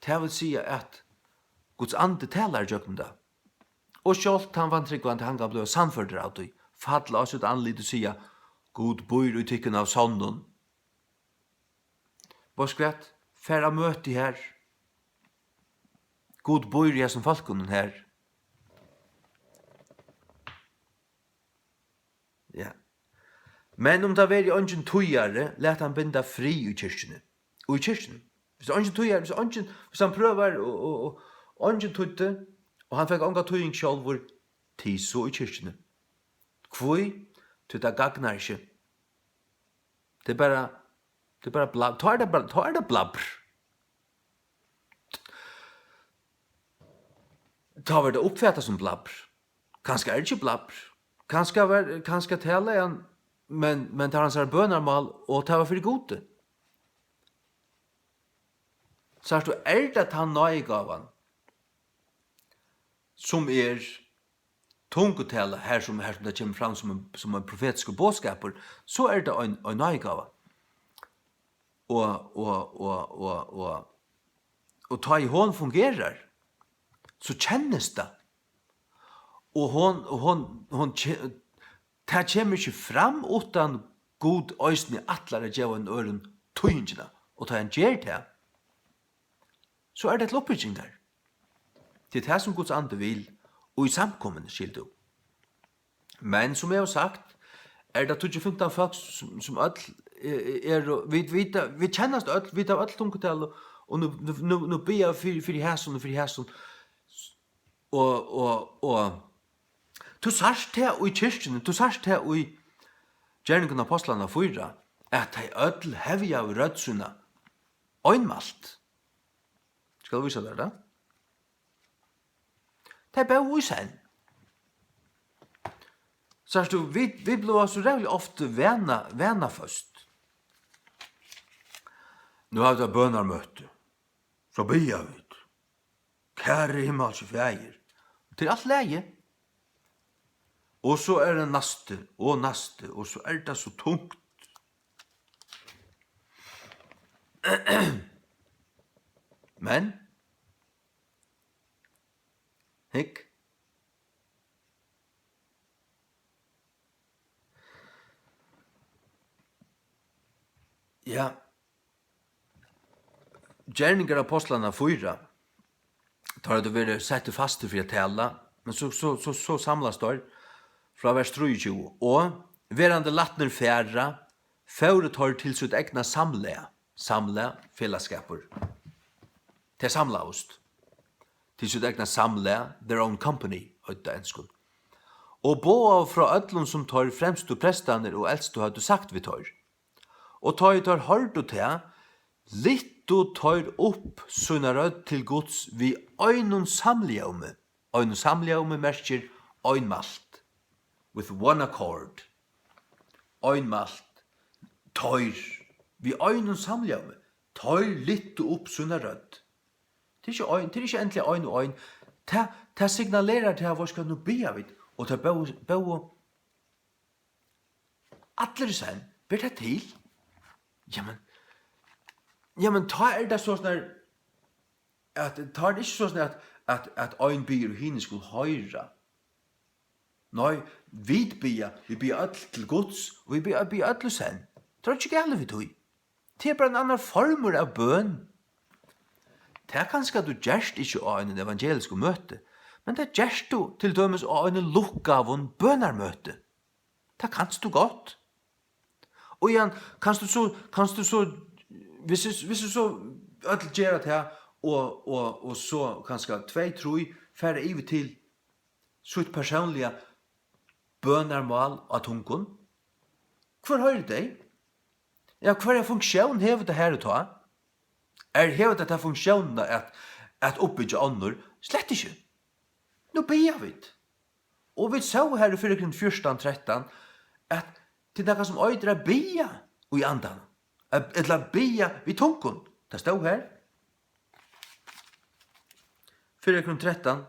Det vil si at Guds ande talar gjøkken det. Og sjålt han vantrykvant han gav det sannførder av det. Fadla oss ut anlid og sia God bor i tykken av sonden. Vår skvett, færa møte her. God bor i som folkenen her. Ja. Men om det var i ønsken tøyare, let han binda fri i kyrkjene. Og i kyrkjene. Hvis ønsken tøyare, hvis han prøver og ønsken tøyte, og han fikk ånga tøying sjálfur, tiso i kyrkjene. Kvoi, til det gagnar ikke. Det er bare blab. Ta er det blabr. Ta var det oppfattet som blabr. Kanskje er det ikke blabr. Kanskje tale han, men tar han seg bønarmal, og ta var for gode. Så er det han nøygavan, som tungutale her som det kommer fram som en profetisk bådskaper, så er det en nøygave. Og ta i hon fungerer, så kjennes det. Og hon det kommer ikke fram utan god øysne atlare djeva en øren tøyngene, og ta en gjer det, så er det et loppbygging der. Det er det som Guds ande vil, og i samkommende skildu. Men som jeg har sagt, det 25 folk som vi kjennast öll, vi tar öll tungetal, og nu ber jeg for hæsson og for hæsson. Og du sarst her og i kyrkjen, du sarst her og i gjerningen av apostlene 4, at de öll hevja av rødsuna øynmalt. Skal du vise det da? Det er bare usen. Så vi blir så rævlig ofte vana først. Nå har vi da bønarmøte. Så bia vi. Kære himmelske fægir. Til alt leie. Og så er det naste, og så er det så tungt. Men, hikk, Ja, gjerningar apostlarna 4, tar det vært sett fast for å tale, men så samlas der fra vers 23, og verande latner færra, fåret tar til sitt egna samle fellesskaper, til samlaost, til sitt egna samle, their own company, høyta enskund. Og boa fra öllum som tar fremstu prestaner og eldstu hadde sagt vi tar. Og tar hørt og til, litt og tar opp sånne rød til gods vi øynun samljaume. Øynun samljaume merker øynmalt. With one accord. Øynmalt. Tar. Vi øynun samljaume. Tar litt og opp sånne rød. Det er ikke endelig øyn og øyn. Det signalerer til hva skal nå be av det. Og det bør atler sen, ber det til? Jamen, ta det så sånn at ta det ikke så sånn at ein byr og henne skulle høyre. Nei, vi byr alt til gods, og vi byr atler sen. Det er ikke gale vi tog. Det er bare en annan former av bøn. Det er kanskje at du gjerst ikke av en evangelisk møte, men det gjerst du til dømes av en lukka av en bønarmøte. Det kanst du godt. Og igjen, kanst du så, hvis du så ødel gjerra det her, og så kanskje 2-3 færre iver til sitt personlige bønarmal av tungen, hvor høyre det? Ja, hver funksjon hever det her å ta? Hever det funksjonen at oppbygge ånder? Slett ikke. Nå ber vi. Og vi så her i 4:13 at det er noe som øyder er bia og i andan. Eller bia vi tungen. Det står her. 4:13.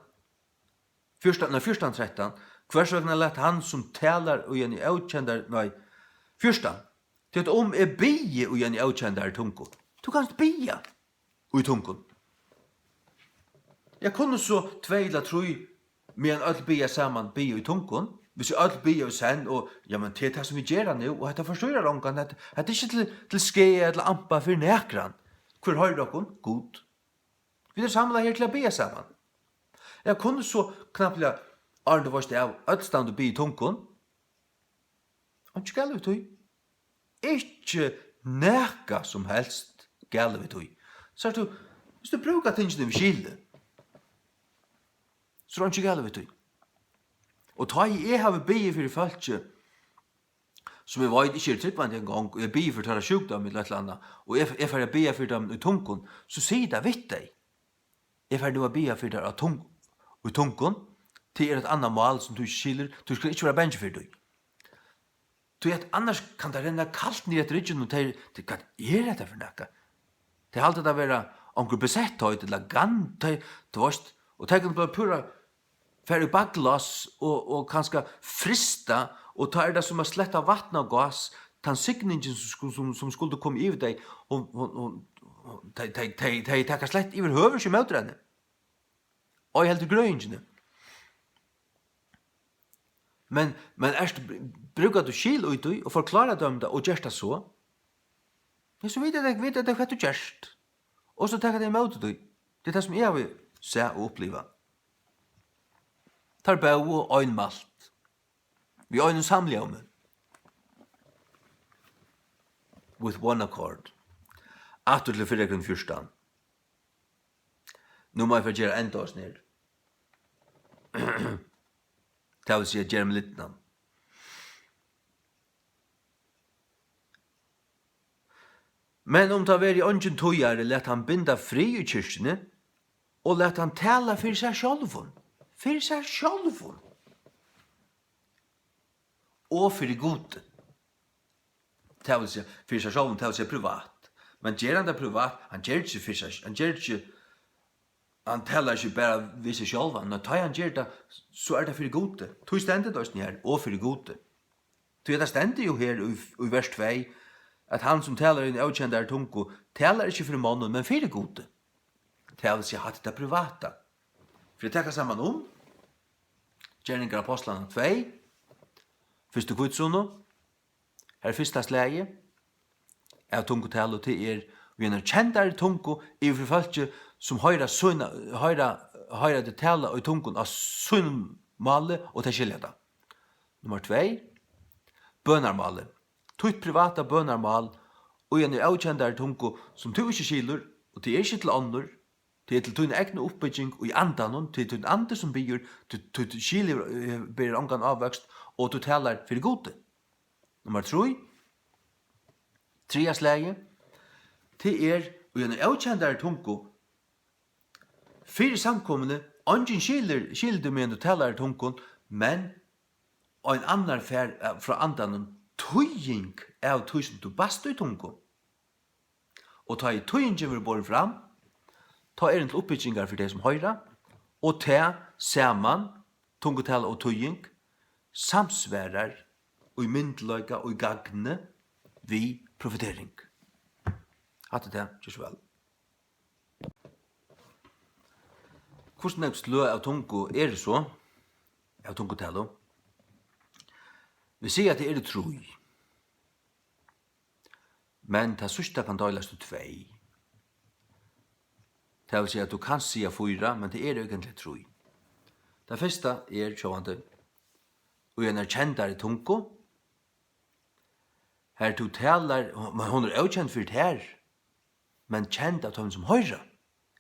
14:13. Hver søkna lett han som taler og igjen i avkjendar, nei, 14. Til at er bie og igjen i avkjendar tungen. Du kan bia og i tungen. Jeg kunne så 2 eller 3 men alt bia saman bia i tungen. Hvis alt bia i sen, og ja, men det er det som vi gjør nå, og dette forstår ångan, at det er ikke til skje eller ampa for nekran. Hvor høyre dere? God. Vi er samlet her til å bia saman. Jeg kunne så knapplega Arne var av ødstand og bia i tungen. Og ikke gale vi tog. Ikke neka som helst gale vi tog. Så du, hvis du brukar tingene vi skilde, så er det ikke gale vi tog. Og ta jeg har bygget for folk som jeg vet ikke er tryggvann en gang, og jeg bygget for å ta sjukdom eller et eller annet, og jeg får bygget for dem i tungen, så sier det vidt deg. Jeg får du bygget for dem i tungen, til et annet mål som du ikke skiller, du skal ikke være bensje for deg. Du vet, annars kan det renne kaldt ned etter ryggen, og det kan dette for noe? Det er alltid å være omkring besett høyt, eller gant, og det kan bare pura fer i bakglas og kanskje frista, og ta det som sletta vatten og gas, den signingen som skulle komme i deg, og de takker slett i høver ikke møter henne. Og jeg heldur grøyingene. Men brukar du skil ut og forklara dem det, og gjørst det så, ja, så vet jeg hva du gjørst. Og så takker de møter deg. Det er det som jeg vil se og oppleve. Tar bau og øynmalt. Vi øynen samlige om det. With one accord. Atur til 4:14. Nå må jeg få gjøre enda oss ned. Det vil si at gjøre med litt navn. Men om det var i ånden tøyere, let han binda fri i kyrkene, og let han tala for seg sjálvun. For seg sjálvun. Og for gode. Det vil si, for seg sjálvun, det vil si privat. Men gjør han det privat, han gjør ikke for seg, han talar ikke bare ved seg sjálvan, når han gjør det, så er det for gode. Tog stendet oss her, og for gode. Tog det stendet jo her i vers 2, at han som talar i en avkjendare tungo, talar ikke for mannen, men for gode. Det vil si at det er privata. For jeg tenker sammen om, Gjerningar Apostlene 2, første kvitsuno, her første slege, av tungotal og til vi en kjentare tungo i for folk som høyra det tala og tungon av sunn male og til skilja det. Nummer 2, bønarmale. Tutt privata bønarmal og en avkjentare tungo som du ikke skilur og til ikke til andre, til tun egne oppbygging og i andanon, til tun andre som byr, til skilur byr omgang avvøkst og du talar for gode. Nummer 3, trias lege, til og en avkjentare tungo fyrir samkommende, ingen skilder med en du talar tungon, men en annan fær fra andanon tøying av tøysen du bast i tungon. Og ta i tøyingen vi bor fram, ta en til oppbyggingar for det som høyra, og ta saman tungotal og tøying, samsværar og i myndløyga og i gagne vi profetering. Hatt det, kjørs vel. Hvordan nevnt slø av tungo det så, av tungotalo? Vi sier at det troi. Men det sørste kan deilast til 2. Det vil si at du kan sia 4, men det egentlig troi. Det første sjåvande, og en kjentare tungo. Her du talar, men hon avkjent for det her, men kjent av dem som høyra.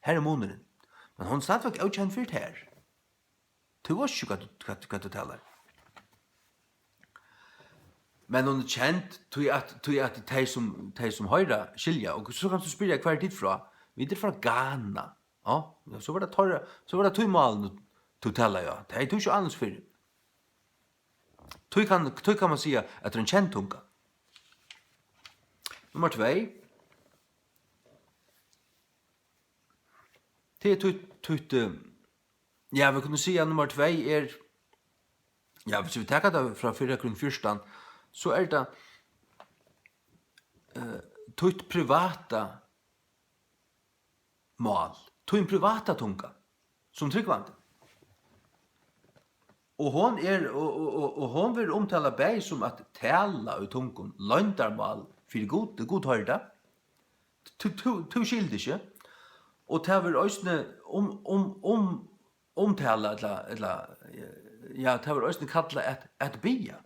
Her måneden. Men hon stadigvæk avkjent for det her. Du var ikke hva du talar. Men hon kjent til at de som høyra skilja, og så kan du spyrja hver tid fra, vi fra Ghana. Ja, så var det tøymalen du talar, ja. Det er du ikke annars fyrir. Tøy kan man sia at det er en kjent tunga. Nummer 2. Det ja, vi kunne si at nummer 2 ja, hvis vi takker det fra 4 så det tutt privata mål, tutt privata tunga, som tryggvande. Og hon vil omtala beg som at tala ut tungon, løndarmal, for god høyda, to skilder ikke, og det vil også omtala, ja, det vil også kalla at bia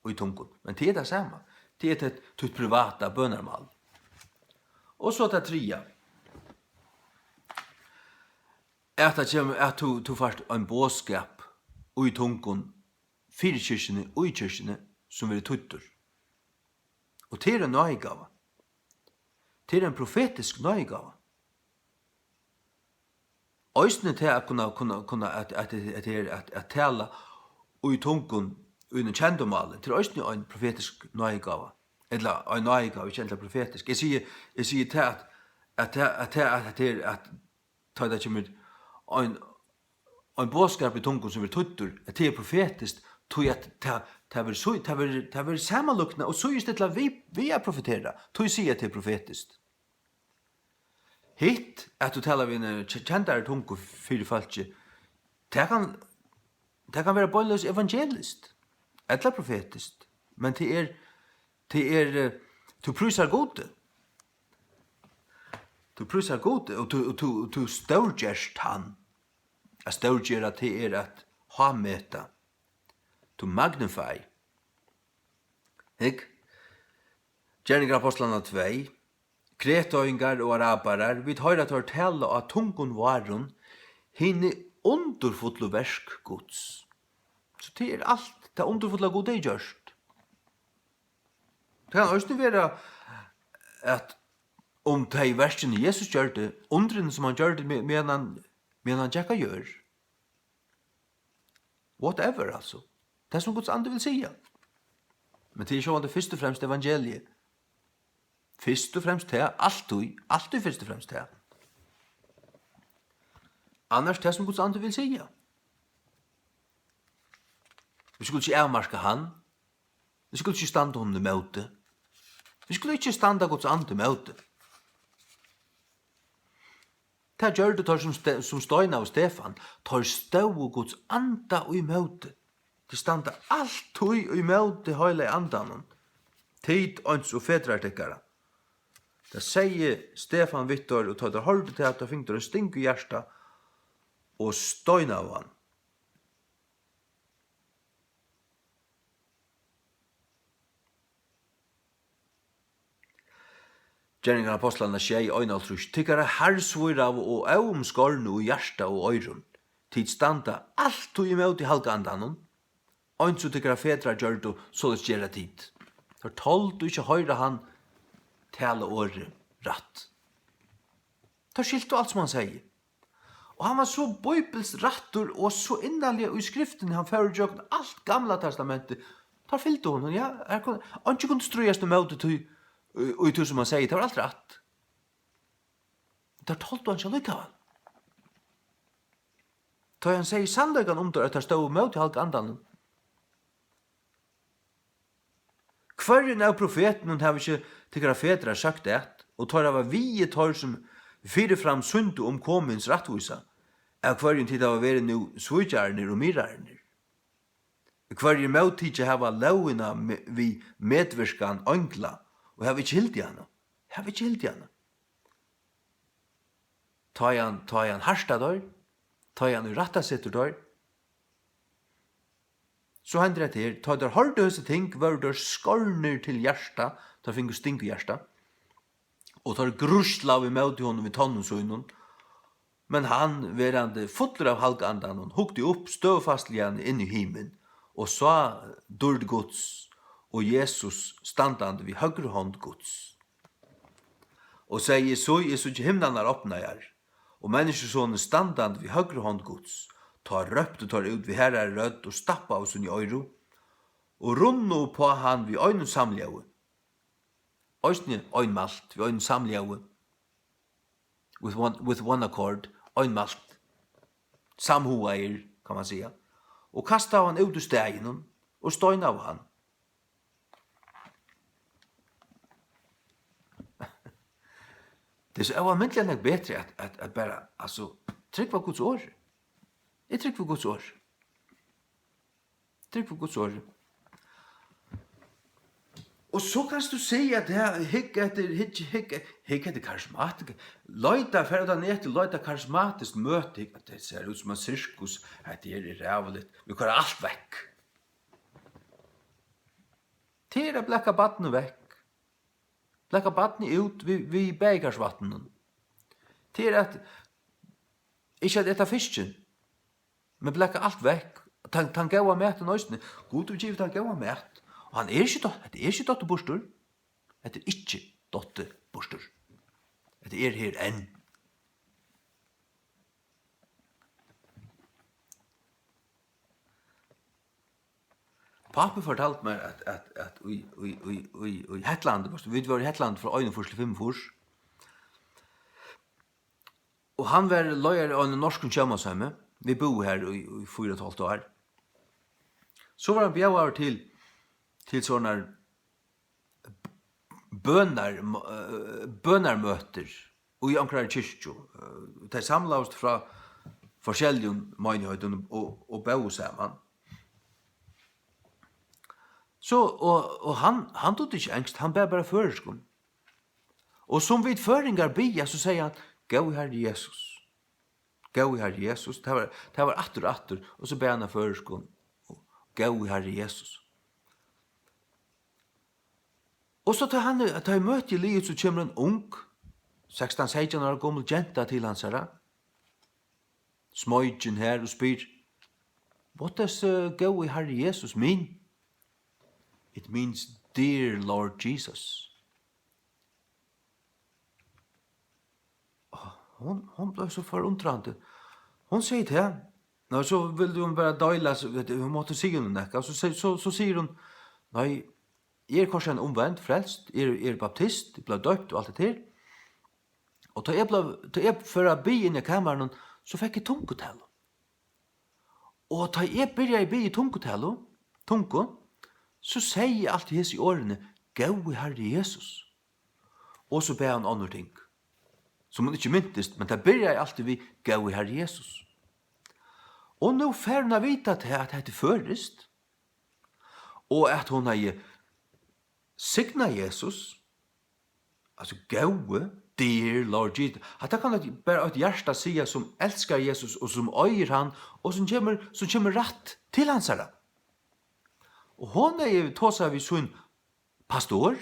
i tungon, men det det samme, det et privata bønarmal. Og så det 3, at du først en båskap i tungon, 4 kyrkene og i kyrkene, som vil tuttur. Og det en nøygava. Det en profetisk nøygava. Øysene til at kunne at tala og i tungon og i den kjendomale, til øysene en profetisk nøygava. Eller en nøygava, ikke egentlig profetisk. Jeg sier til at ta det kommer en bådskap i tungon som er tuttur, at det profetisk, tog at det vil samanlukna, og så just det til vi profetera, tog sier at det profetisk. Hitt, at du talar vi en kjentare tungo fyrir falski, det kan være bøyløs evangelist, eller profetist, men det du prysar gode. Du prysar gode, og du størgjerst han. Jeg størgjer at det at ha møta. Du magnify. Ikke? Gjerninger Apostlene 2, Kretøyngar og arabarar, vi høyra til å tale av tungon varon, hinne underfotlo versk gods. Så det alt, det underfotlo god det gjørst. Det kan også være at om de verskene Jesus gjør det, undren som han gjør det medan han tjekka gjør. Whatever, altså. Det er som Guds ande vil sige. Men det er ikke først og fremst evangeliet. Først og fremst det, alltid først og fremst det. Annars det som Guds ande vil sige. Vi skulle ikke avmarska han. Vi skulle ikke standa honom i møte. Vi skulle ikke standa Guds ande i møte. Det gjør det som Støyna og Stefan, tar stau Guds anda i møte. Det standa alt i møte høyla i andan. tid ans og fedrar tekkara. Det sier Stefan Vittor, og tar det holdt til at det finner en stink i hjärsta og støyna av han. Gjerningar apostlene skjei øynaltrus, tykkara hersvur av og omskorn og hjärsta og øyron. Tid standa alt og imot i halkandanon, øyns og tykkara fedrar gjør det så det gjerra tid. For tolt og ikke høyre han tale året ratt. Ta skilt og alt som han sier. Og han var så bibels rattur og så innanlig i skriften han fører jøkken alt gamla testamentet. Ta fyllte honom, ja. Han ikke kunne strøyast om møte til og i som han sier, det var alt ratt. Det har toldt han ikke lykkevel. Da han sier sannleggen om det at det stod møte i halk andan. Hverjen av profeten har ikke tykkara fedrar sagt det, og tar av vi tar som fyrer fram sundu om komins rattvisa, av hverjen tid av å være nu svujjarner og mirarner. Hverjen møttidje hava lauina vi medverskan øngla, og hava ikke hilt henne. Hava ikke hilt henne. Ta han harsta der, ta han i ratta sitter der, så hender det her, ta der holdt høyse ting, var der skorner til hjärsta, ta finner stink i hjärsta, og tar grusla vi møte honom i tonnensøynen, men han, verande fotler av halkandan, hukte opp støvfastligen inn i himen, og sa dörd Guds, og Jesus standande vid högre hånd Guds. Og sier, så ikke himlarna åpna er, og menneskesonen standande vid högre hånd Guds, tar røpt og tar ut vid herrar rødd og stappa av sin i øyro, og runno på han vid øyne samljøve. Øysne øynmalt vid øyne samljøve, with one accord, øynmalt, samhoair, kan man säga, og kasta av han ut ur stegen, og støyna av han. Det er så avmyndelig nok bedre at bare, altså, trykk på Guds år. Jeg trykk på Guds år. Trykk på Guds år. Og så kan du si at det er hikk etter karismatisk. Løyta, for å ned til løyta karismatisk møte, at det ser ut som en sirkus, at det er rævlig. Vi kører alt vekk. Til å blekka battene vekk. Blekka battene ut vid bergarsvattenen. Til at, ikke at etta fisken, men blekka alt vekk. Han gav av mæt og nøysene. God og givet han gav av mæt. Og han er ikke dotter bostur. Det er ikke dotter bostur. Det er her enn. Pappa fortalte meg at i Hetland, vi var i Hetland fra 1-5 fors, og han var løyer av en norsk kjømmasømme. Vi bor her i 4,5 år. Så var han bjauar til sånne bønarmøter og i omkring kyrkjo. De samla oss fra forskjellige menigheter og bau sammen. Så, og han tog ikke engst, han ber bare føreskon. Og som vid føringar bia, så sier han, gå i Herre Jesus. Gå i Herre Jesus. Det var atter, og så ber han føreskon. Gå i Herre Jesus. Og så tar jeg møte i livet, så kommer en ung, 16-16 år gammel jenta til hans herre. Smøygen her og spyr, what does go i Herre Jesus mean? It means, dear Lord Jesus. Hon blev så forundrande. Hon säger till henne, nej, så vill hon bara døyla, hon måtte si henne nekka, så sier hon, nei, jeg er kanskje en omvendt, frelst, jeg er baptist, jeg ble døpt og alt det til. Og da jeg for å be inn i kammeren, så fikk jeg tungotello. Og da jeg begynte å be i tungotello, så sier jeg alltid hese i årene, gå i Herre Jesus. Og så ber han andre ting. Som hun ikke myntest, men da begynte jeg alltid vi, gå i Herre Jesus. Og nå får hun vite til at det førest, og at hun har signa Jesus, altså gåe, dear Lord Jesus. At det kan det bare et hjärsta sia som elskar Jesus og som øyer han, og som kommer rett til hans herre. Og hon er tåsa vi sånn pastor,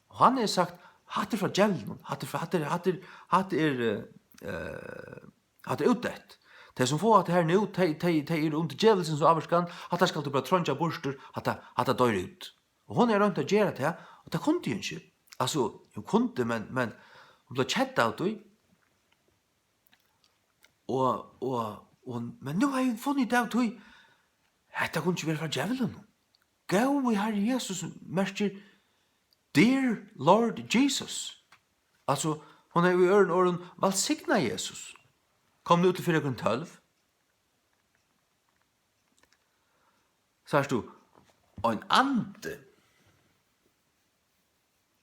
og han er sagt, hatt er fra djevelen, hatt er utdett. De som får at her nu, de er under djevelsens averskan, at det skal du bare tronja borster, at det dør ut. Og hon er rundt å gjøre det, og det kunne jo ikke. Altså, hun kunne, men hun ble kjett av det. Men nu har jeg funnet det av det. Det kunne ikke være fra djevelen. Gå i Herre Jesus, merker, Dear Lord Jesus. Altså, hun er jo i øren åren valsigna Jesus. Kom nu til 4:12. Så her stod, en ande.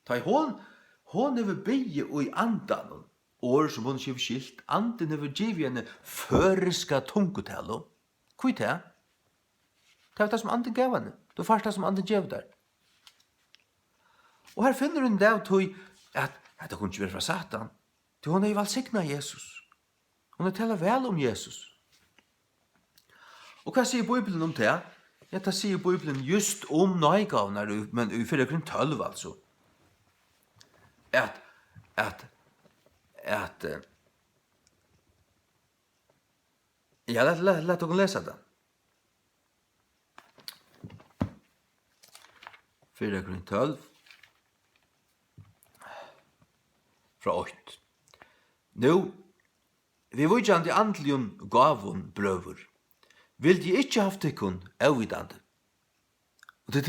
Ta hon er ved bygge og i andan. År som hon ikke skilt. Anden er ved givet henne føreska tungutalo. Hva er det? Det er det som anden gav henne. Det er først det som anden gav der. Og her finner hun det av tog at det kunne ikke være fra Satan. Til hun er jo valgsigna Jesus. Hun er tala vel om Jesus. Og hva sier Bibelen om det? Ja, det sier Bibelen just om nøygavner, men i 4:12 altså. Ja, lett dere lese det. 4:12 fra 8. Nå, vi vujjandi andlion gavun brøver. Vil de ikke haft tikkun avvidande? Og det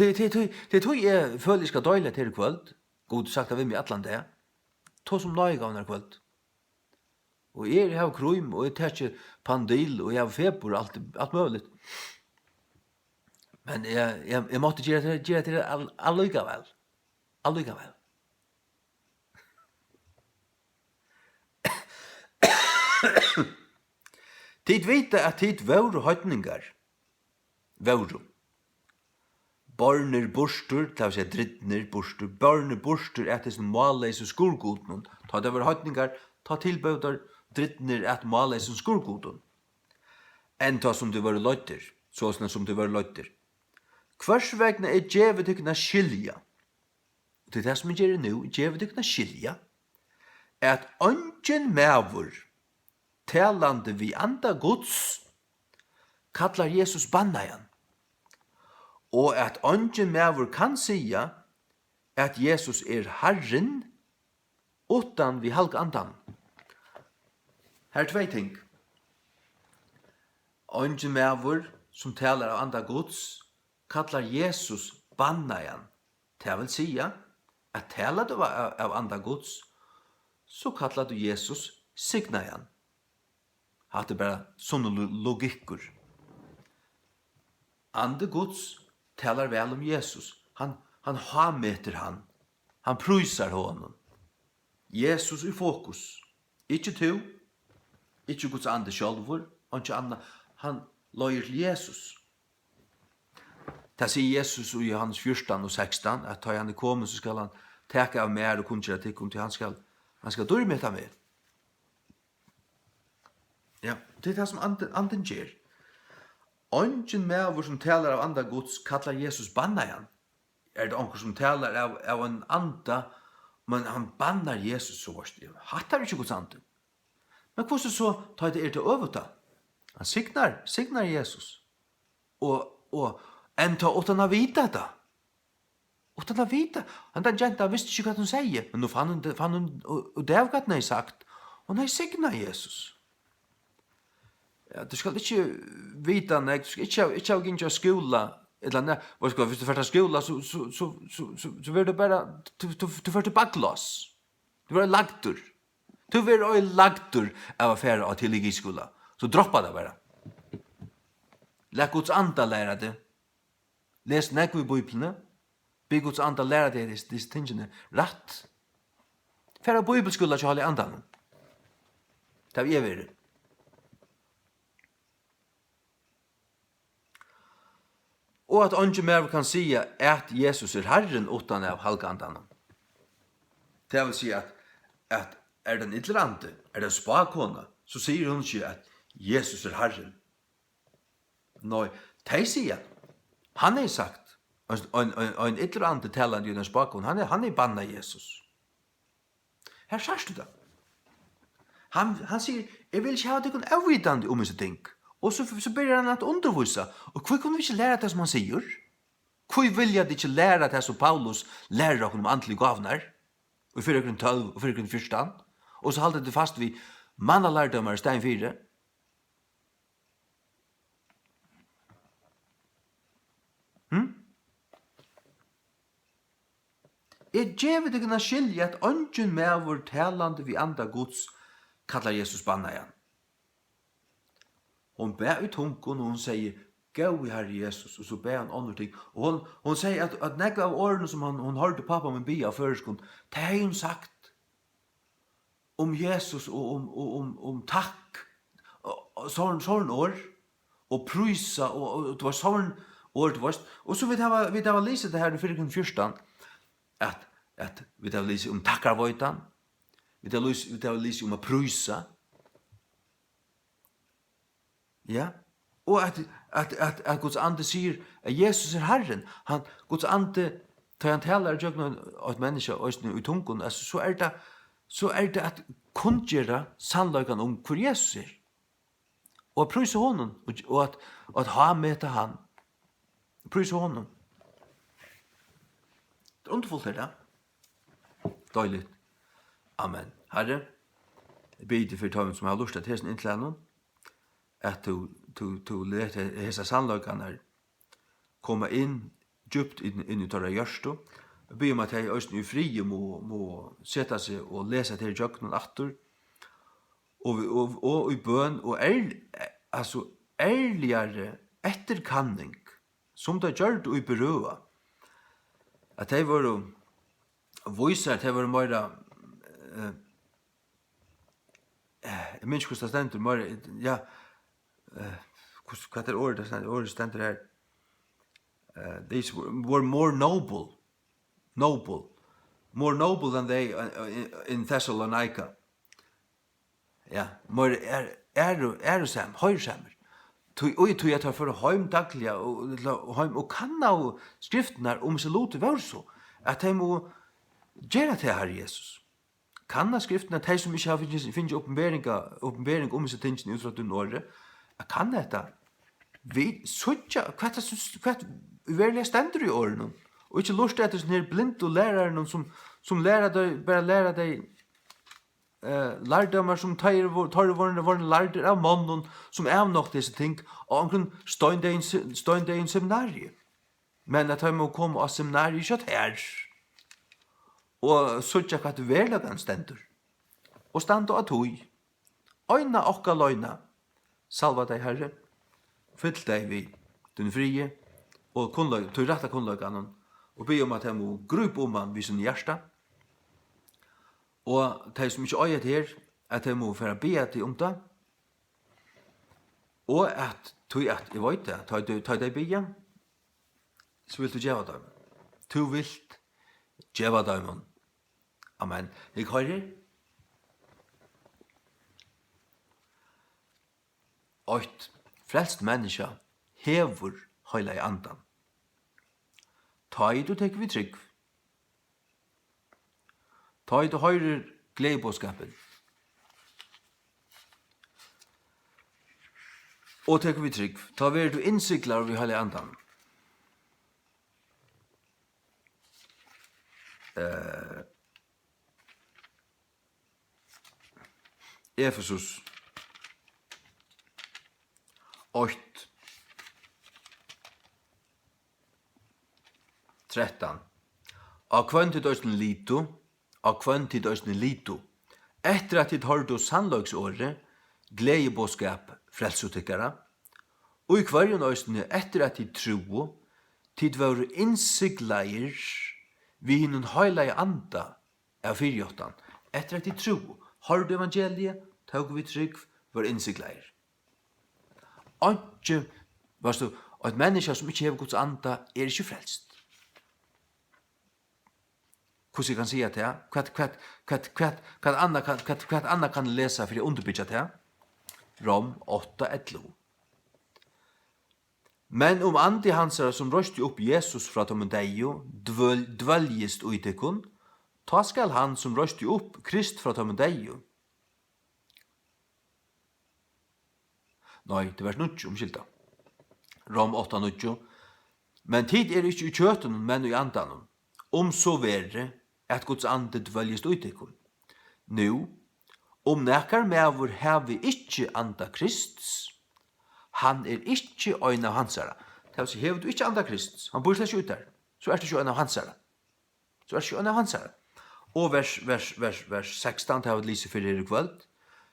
tog jeg føler jeg skal døyla til kvöld. God sagt av mig atlan det. To som nøygavnar kvöld. Og jeg har krum, og jeg tar ikke pandil, og jeg har feber, alt muligt. Men jeg måtte gjøre det allikevel. Allikevel. Tid vite at tid våre høytningar. Våre. Barner borster, det vil si drittner borster. Barner borster er til måleis og skurgoden. Ta det var høytningar, ta tilbøyder drittner et måleis og skurgoden. Enn ta som du var løyter, sånn som du var løyter. Hvers vegna er djevet tykkene skilja. Det er det som gjør nå, djevet tykkene skilja. At ønsken mevor talande vi anda Guds kallar Jesus bannajan. Og at ønsken mevor kan sia at Jesus er Herren utan vi halk andan. Her er tvei ting. Ønsken mevor som talar av anda Guds kallar Jesus bannajan. Det vil sia at talar du av anda Guds så kallar du Jesus signajan. Hatt det bara sånne logikker. Ande Guds talar vel om Jesus. Han hameter han. Han prysar honom. Jesus i fokus. Ikke to. Ikke Guds ande sjálfur. Ikke anna. Han løyer til Jesus. Det sier Jesus i Johannes 14:16 at da han er kommet så skal han teka av mer og kunnskjera til han skal durmeta mer. Ja, det er det som anden gjør. Ongen mever som talar av anda Guds kallar Jesus bannajan. Er det onker som talar av en anda, men han bannar Jesus så varst. Hattar ikke Guds ande. Men hvordan så tar det til øveta? Han signar Jesus. Og enta utan å vita det. Utan å vita. Han den jenta visste ikke hva hun sier, men nå fann hun og det hva han har sagt. Og han signar Jesus. Ja, du skal ikke vita nek, du skal ikke ha gynnt av skola, eller nei, hvis du først skola, så vil du bare, du først baklås. Du vil lagtur. Du vil lagtur av affæra og tillig i skola. Så droppa det bare. Lær Guds anda læra det. Les nekv i Bibelene. Be Guds anda læra det disse tingene rett. Færa Bibelskola ikke holde i andan. Det er vi evig. Og at onge mer kan sige at Jesus Herren utan av halgandan. Det vil si at den ytterante, den spakona, så sier hun ikke at Jesus Herren. Nei, de sier, han er sagt, en ytterante talande i den spakona, han er banna Jesus. Her sørst du det. Han sier, jeg vil ikke ha det avvidande om disse ting. Og så begynner han at undervisa. Og hvor kunne vi ikke lære det som han sier? Hvor vil jeg ikke lære det som Paulus lærer om antlige gavner? Og i 4.12 og 4.14. Og så holder det fast vi mannalærdommer stein 4. Jeg gjør det kunne skilje at ønsken med vår talande vi andre gods kallar Jesus banna igjen. Hon ber ut tunken og hun sier, gå i Herre Jesus, og så ber han andre ting. Og hun sier at nekva av årene som hun hørte pappa min bia av føreskund, det har hun sagt om Jesus og om takk, og sånn år, og prysa, og det var sånn år, det var. Og så vi har lyset det her i 4.14, at vi har lyset om takkarvøytan, vi har lyset om å prysa, ja, og at Guds ande sier at Jesus Herren, Guds ande, tar han taler jøgnen av et menneske i tungen, altså, så er det at kunngjøre sannløyken om hvor Jesus er. Og at prysa honom, og at ha med til han. Prysa honom. Det er underfullt her, da. Døyligt. Amen. Herre, jeg beder for tøven som har lyst til hesten inntil henne, at du lete hese sannløkene komme inn djupt inn i tørre hjørstu. Jeg ber om at jeg østen i frie må sette seg og lese til jøkken atter, og i bøn, og ærligere etterkanning, som det gjør det i berøa, at jeg var viser at jeg var mer jeg minns hvordan det stender mer, ja, hva er ordet det ordet stender her? These were more noble than they in Thessalonica. Ja, more sam, høyrsammer. Tog jeg tar for heim dagliga og kanna og skriftene om seg lot var så, at de må gjøre til Herre Jesus. Kanna skriftene, de som ikke har finnet åpenbering om seg tingene utfra til Norge, kan dette. Vi søtja, hva verlig stender i årene, og ikke lurt etter sånne her blind og lærere som lærer deg lærdommer som tar vårene lærder av mannen som er nok disse ting, og han støyn deg i en seminarie. Men at han må komme av seminarie kjøtt her, og søtja hva det verlig han stender. Og standa av tog, øyna okka løyna, salva deg, Herre, fyll deg vi din frie, og tog retta kunnløyganen, og be om at jeg må grupe om han vid sin hjärsta, og de som ikke øyet her, at jeg må fære be til om det, og at jeg vet det, ta deg be, så vil du gjøre dem. Du vil gjøre dem. Amen. Jeg hører. Oit, frelst menneske hever høyla i andan. Ta i du tek vi trygg. Ta i du høyrer gledebåskapen. Og tek vi trygg. Ta vi du innsiklar vi høyla i andan. Efesus 8 13 av kvantid østen lito, etter at tid hørte sannløksåret, gledebåskap frelsotikkere, og i kvarjon østen etter at tid tro, tid var innsikleier vi hinnun høyla i anda av 48, etter at tid tro, hørte evangeliet, tog vi trygg, var innsikleier. Og et menneske som ikke har Guds anda er ikke frelst. Hvordan jeg kan si at det? Hva annet kan lese for å underbygge det? Rom 8:11. Men andi hansara som røsti opp Jesus fra dem deio, dvøljest uitekun, ta skal han som røsti opp Krist fra dem deio. Nei, det var nutt omskylda. Rom 8:9. Men tid er ikke i kjøten, men i andan. Så verre at Guds ande dvøljest uitekun. Nu, nekar mever hevi ikkje anda Krists, han er ikkje øyne av hansara. Det vil si, hever du ikkje anda Krists, han bor slett ut der, så er det ikke øyne av hansara. Og vers 16, det har vi lyst for i kvöld.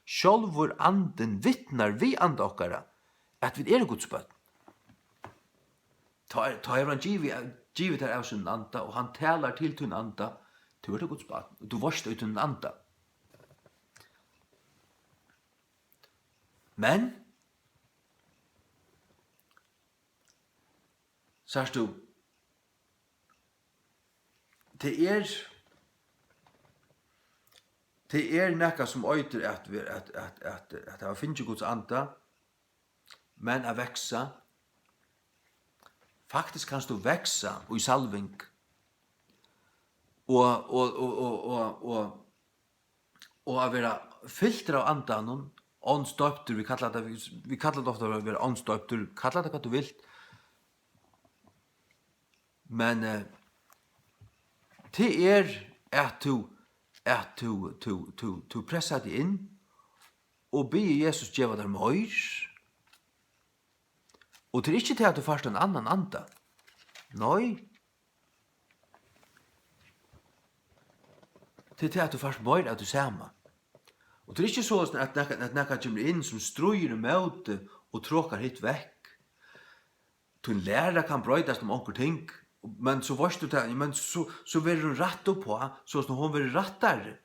Sjálvur anden vittnar vi anda okkara, at vi er Guds bøtt. Ta er han givet her av sin anda, og han talar til tunn anda, du er Guds bøtt, og du varst ut tunn anda. Men, sørst du, det er nekka som øyter at jeg finner Guds anda, men å veksa. Faktisk kan du veksa i salving, og å være filter av andanen, åndsdøpter, vi kallar det ofta å være åndsdøpter, kallar det hva du vil. Men det er at du pressar deg inn og ber Jesus gjeva deg møyr. Og det er ikke til at du først en annan anda. Nei. Det er til at du først møyr at du samme. Og det er ikke så at nekka kommer inn som strøyer med det og tråkar hit vekk. Du lærer kan brøydast om onker ting, men så varst du det, men så vil du rett opp på, så som hun vil rattere.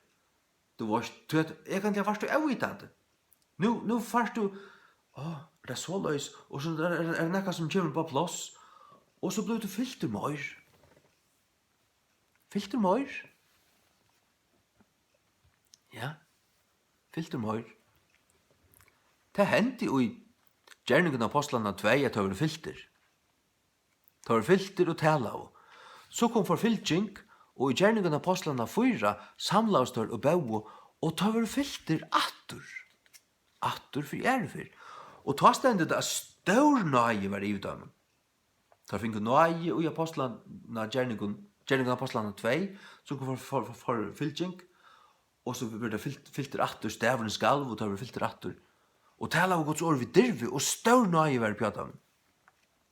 Du varst, egentlig varst du avvitande. Nu varst du, det er så løs, og så er det nekka som kommer på plass, og så blir du filtermøyr. Filtermøyr? Ja. Filtermøyr. Det hendte jo i Gjerningen av Apostlene 2 at det var filter. Det var filter og tala av. Så kom forfylking, og i Gjerningen av Apostlene 4 samlaustor og bau, og det var filter attur. Attur for erfer. Og ta stendet det stor nøye var i utdømmen. Det finnes nøye i Apostlene Gjerningen av Apostlene 2, så kom forfylking, og så blir det filter attur, stavren skalv, og det blir filter attur. Og tala av Guds ord vi dirvi, og stor nøye var i pjatan.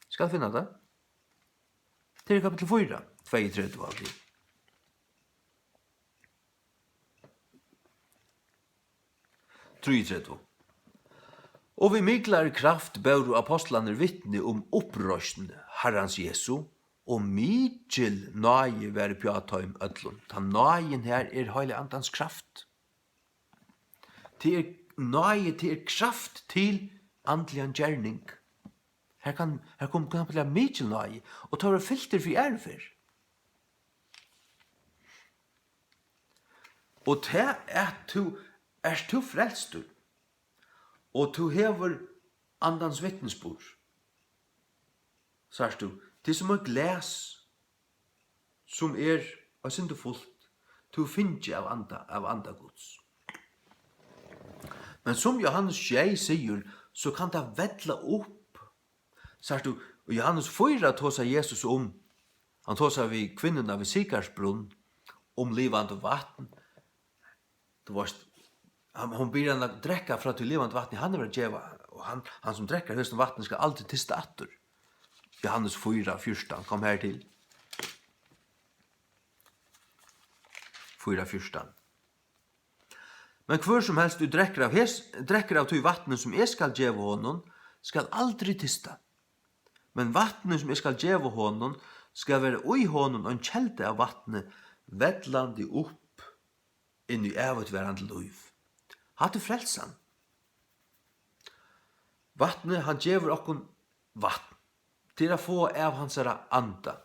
Skal finna det? Til kapitel 4, 2-3 alltid. Og vi miklar kraft bør apostlane vittne om opprørsne Herrans Jesu, og mykjel nøye være pjataim ødlun. Ta nøyen her er heilig andans kraft. Det nøye til kraft til andlig gjerning. Her kommer bli mykjel nøye, og ta filter for erfer. Og det er du frelstur, og du hever andans vittnesbord. Sørst du, det som glæs, som og syndefullt, du finner av anda Guds. Men som Johannes 6 sier, så kan det vettla opp. Sørst du, og Johannes 4 tåsa Jesus han tåsa vi kvinnorna ved Sikarsbrunn, livande vatten. Hon ber henne drekka fra til livande vatten, han er djeva, og han som drekker høsten vatten skal alltid tista atter. Johannes 4:14, kom her til. 4:14. Men hver som helst du drekker av tog vattnet som jeg skal djeva honom, skal aldri tista. Men vattnet som jeg skal djeva honom, skal være ui honom og en kjelde av vattnet, vettlandi opp inn i evigvarande liv. Hatt er frelsan. Vattnet, han djever okkon vatten. til å få av hans anda.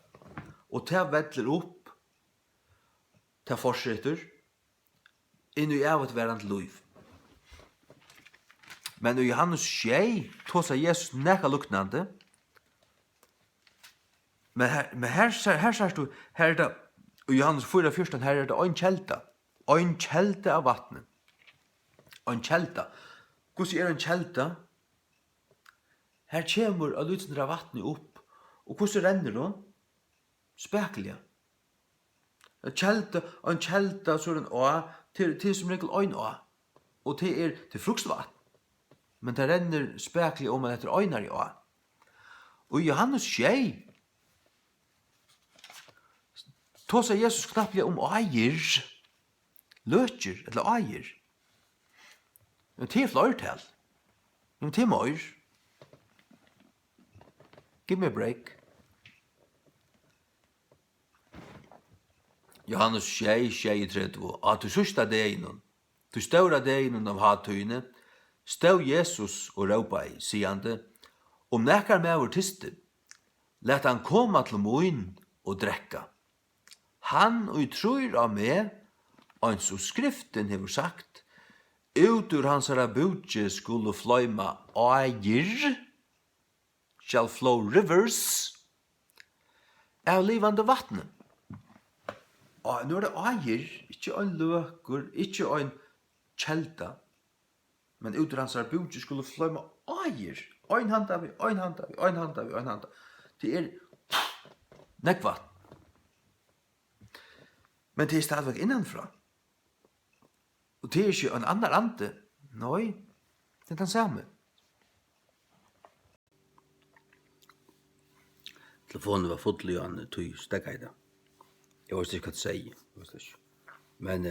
Og til å vettler opp, til å fortsetter, inn i av et verand liv. Men i Johannes 6 tås Jesus nekka luknande. Men her sier du, her det, i Johannes 4:14, her det ein kjelta. Ein kjelta av vattnet. Ein kjelta. Hvordan ein kjelta? Her kommer av lydsendre vattnet opp. Og hvordan renner det? Spekelig. En kjelta, så en å, til som regel ein å. Og til fruktvatten. Men det renner spekelig om at det øynar i å. Og i Johannes 6 tås Jesus knapplega om eier, løtjer, eller eier. Men til flertall. Men til møyr. Give me a break. Johannes 6:33, at du sørsta deginen, du ståra deginen av hattøyne, stå Jesus og råpa i, sigande, om nekar med vår tiste, let han koma til moin og drekka. Han og tror av meg, og så skriften hever sagt, ut ur hans herra budje skulle fløyma eier, shall flow rivers, av livande vattnet. Og nå det eier, ikke ein løker, ikke ein kjelta, men ut ur hans herra budje skulle fløyma eier, ein handa vi. Det nekvatt. Men det stadigvæk innanfra. Og det ikke en annan ande. Nei, det den samme. Telefonen var fotlig og han tog stekka i det. Jeg vet ikke hva det sier. Men,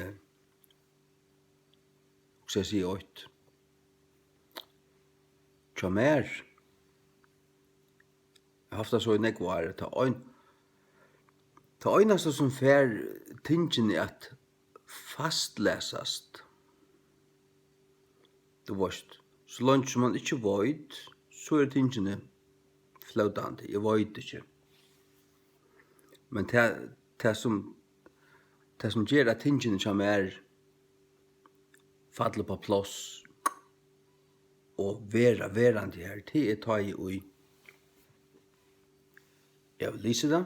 så jeg sier åt. Tja mer. Jeg har haft det så i nekvar. Det øynaste som fer tingene er at fastlesast. Du vet, så langt som man ikke vet, så er tingene fløtande. Jeg vet ikke. Men det som gjør at tingene som er faller på plass og verande her, det er ta i ui. Jeg vil lyse det.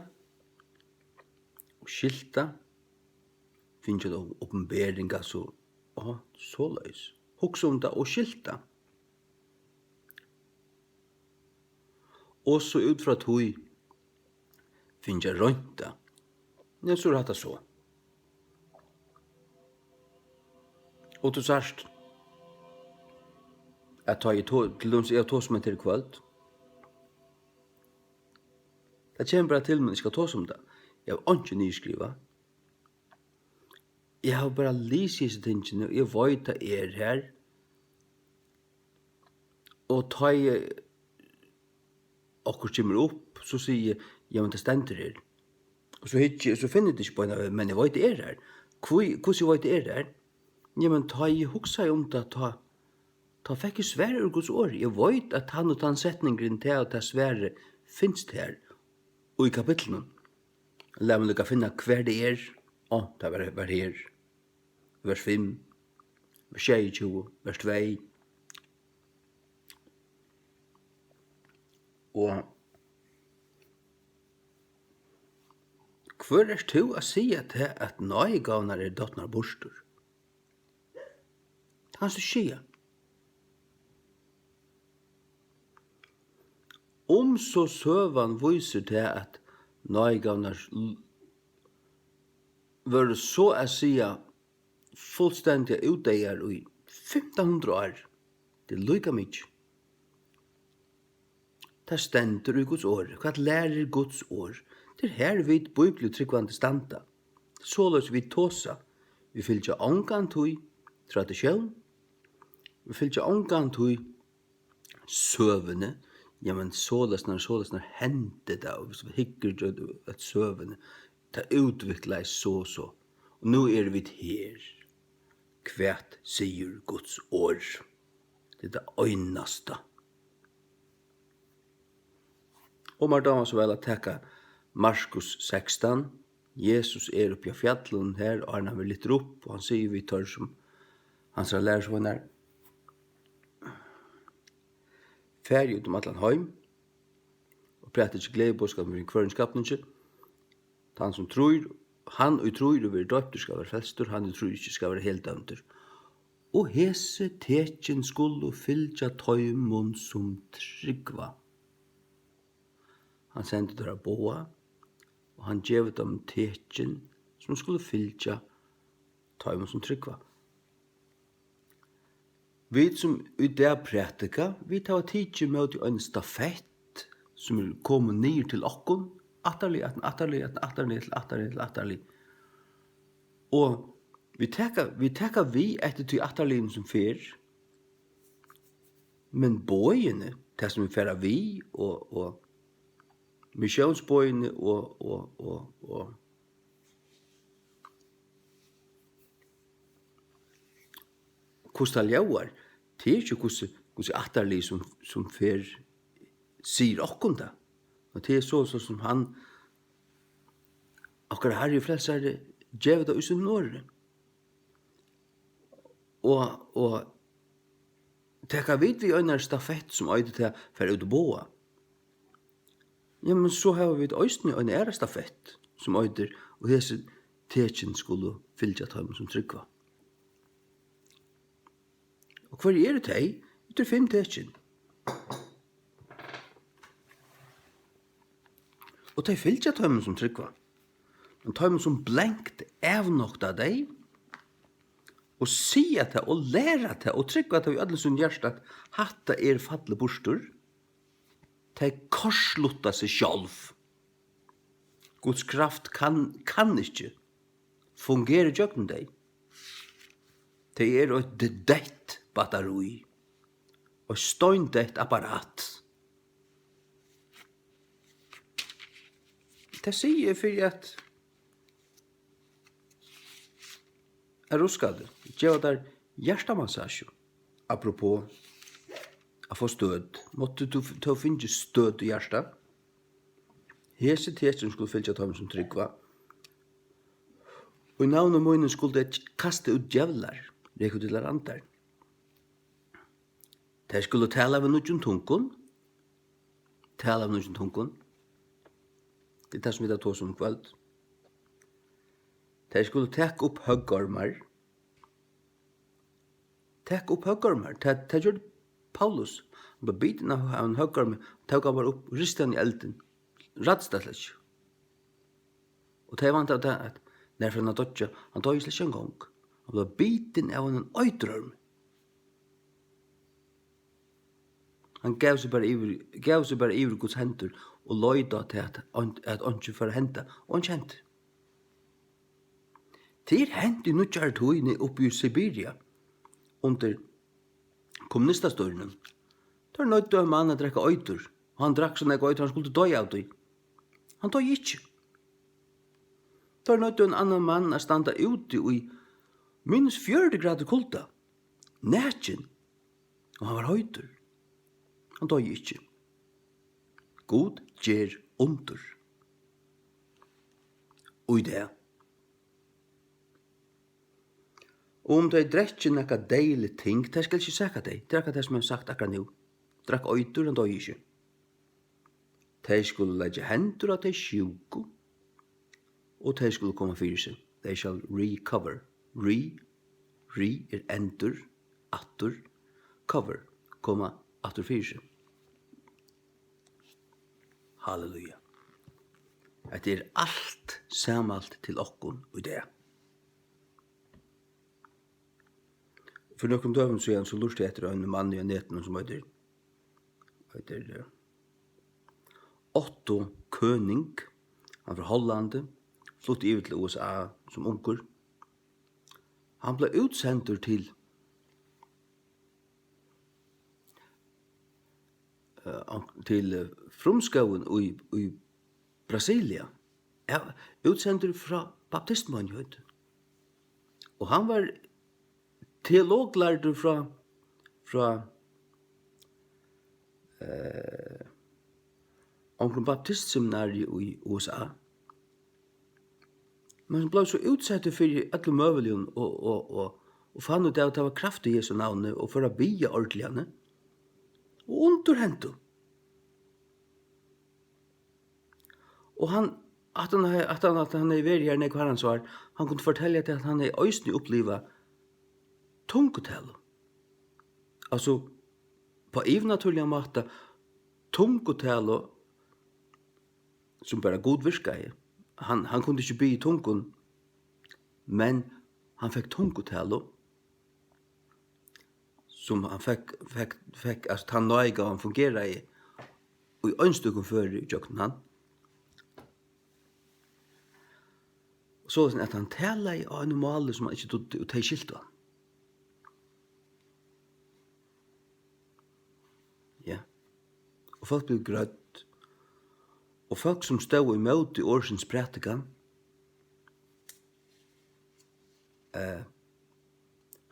Og skilta, finnes det oppenberinga så løs. Hugsa om det og skilta. Og så ut fra tog, finnes jeg røynta. Ja, så er det så. Og til sørst, jeg tar til dem som jeg tar som en til kveld. Det kommer bare til, men jeg skal ta som det. Jeg har ikke nyskriva. Jeg har bare lyst i disse tingene, og jeg vet at jeg er her. Og tar jeg akkurat kommer opp, så sier jeg, ja, men det stender her. Og så finner jeg det ikke på en, men jeg vet at jeg er her. Hvordan jeg vet at jeg er her? Ja, men tar jeg huksa om det, ta fikk jeg svære ur Guds år. Jeg vet at han og den setningen til at det svære finnes her, og i kapitlene. La meg lukka finna hver det er. Det var her. Vers 5, vers 22, vers 2. Og hver er to å si at nøygavnar er dottnar bostur? Det kan du skia. Så søvan viser til at nøygavnar var så å sia fullstendig utdeier i 1500 år. Det er lykka mykje. Det stender i Guds år. Hva lærer Guds år? Det er her vi bøyblig tryggvande standa. Så løs vi tåsa. Vi fylgja angant hui tradisjon. Vi fylgja angant hui søvende. Ja, men sålesnar hendte det, og hvis vi hikker et søvende, det utviklet så. Og nå er vi her. Kvært sier Guds år. Det er det øyneste. Og man damer så vel at tekka Markus 16. Jesus oppi av fjallun her, og han vil litt opp, og han sier vi tar som han skal lære seg her. Færg ut atlan heim, og prater ikke glede på skal vi kvar en skapning. Han som tror, han og tror og vil døpter skal være felstur, han og tror ikke skal være helt dømter. Og hese tekjen skulle fylja tøymon som tryggva. Han sendte dere boa, og han gjev dem tekjen som skulle fylja tøymon som tryggva. Vi som det pratika, vi tar tidsi med en stafett som vil komme ned til okkon, atterlig. Og vi tekka vi etter til atterligen som fyr, men bøyene, det som vi færa vi, og misjonsbøyene, og hvordan det gjør, det ikke hvordan atterlig som fyr sier okkon da. Og det så som han, akkurat her i frelsere, gjev det ut i Norge. Og tekka vid vi øyner stafett som øyde til for ut boa. Ja, men så har vi øyne en ære stafett som øyder, og hese tekjen skulle fylja tøymen som tryggva. Og hver det teg? Det 5 tekjen. Og de fylgja tøymen som tryggva. Men tøymen som blenkt avnokta deg, og sia det, og læra det, og tryggva det i alle sin hjärsta, at hatta falle bostur, de korslutta seg sjálv. Guds kraft kan ikke fungere jøkken deg. De et dett batteri, og støyndett apparat. Det sier for at ruskade, gjør der hjertemassasje. Apropos å få stød. Måtte du finne stød i hjertet? Hese teksten skulle fylke dem som tryggva. Og i navnet munnen skulle det kaste ut djevlar, reku til antar. De skulle tala av nudjon tunkun. Tala av nudjon tunkun. Det er det som vi tar tås om kveld. De skulle tekka opp høggarmar. Tekka opp høggarmar. Det gjør Paulus. Han ble biten av en høggarmar. Tekka bare opp ristan i elden. Radstadslig. Og det vant av det at når han dødja, han døg slik en gang. Han ble biten av en øydrørm. Han gav seg bare iver Guds hendur og løyda til at han ikke får hente, og han kjente. Det hent i nødjar tøyne oppe i Siberia, under kommunistastøyren. Det nødde en mann å drekke øyder, og han drakk sånne øyder, han skulle døy av det. Han døy ikke. Det nødde en annan mann å standa ute i minus 40 grader kulda, nætjen, og han var høyder. Han døy ikke. God gjer under. Og i det. Og om de drekker nekka deilig ting, det skal ikke sækka deg. Det det som jeg har sagt akkurat nå. Drakk øyder, han døy ikke. De skulle legge hendur av de sjuko, og de skulle komme fyrir seg. They shall recover. Re endur, attur, cover, komma attur fyrir seg. Halleluja. Det alt samalt til okkon og det. For noen døven så så lustig etter en mann i neten som heter Otto König. Han fra Holland, flyttet over til USA som onkel. Han ble utsendt til frumskauen i Brasilia. Ja, utsendt fra baptistmann, og han var teologlærd fra omkring baptistseminari i USA. Men han blev så utsatt for alle møvelen og fann ut at det var kraft i Jesu navnet og for å bia ordentligane. Og underhentu. Og at han er vært her hva han svar, han kunne fortelle at han er øysnig oppliva tungotel. Altså, på evnaturliga måte, tungotel som bare god virka i. Han kunne ikke by i tungon, men han fikk tungotel som han fikk altså han nøyga han fungerer i, og i ønstykken før i jøkken han. Så at han taler i en mål som han ikke tog å ta i skilt av. Ja. Og folk ble grøtt. Og folk som stod imot i årsens prætikan,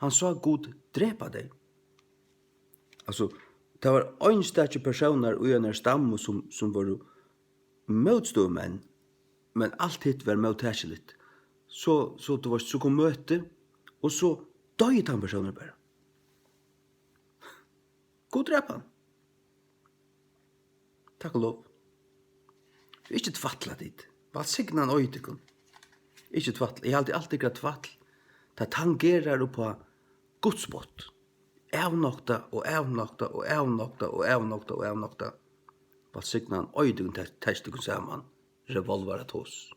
han sa god drepa deg. Altså, det var ønstake personer og en stamme som var motstående men alt hitt var mottageligt. Så det var så kom møte, og så døde han personer bare. God drepa han. Takk og lov. Ikke tvattla dit. Hva signa han øytikon? Ikke tvattla. Jeg har alltid grad tvattla. Det tangerar på godsbått. Evnokta og evnokta og evnokta og evnokta og evnokta. Hva signa han øytikon testikon saman. Revolverat hos.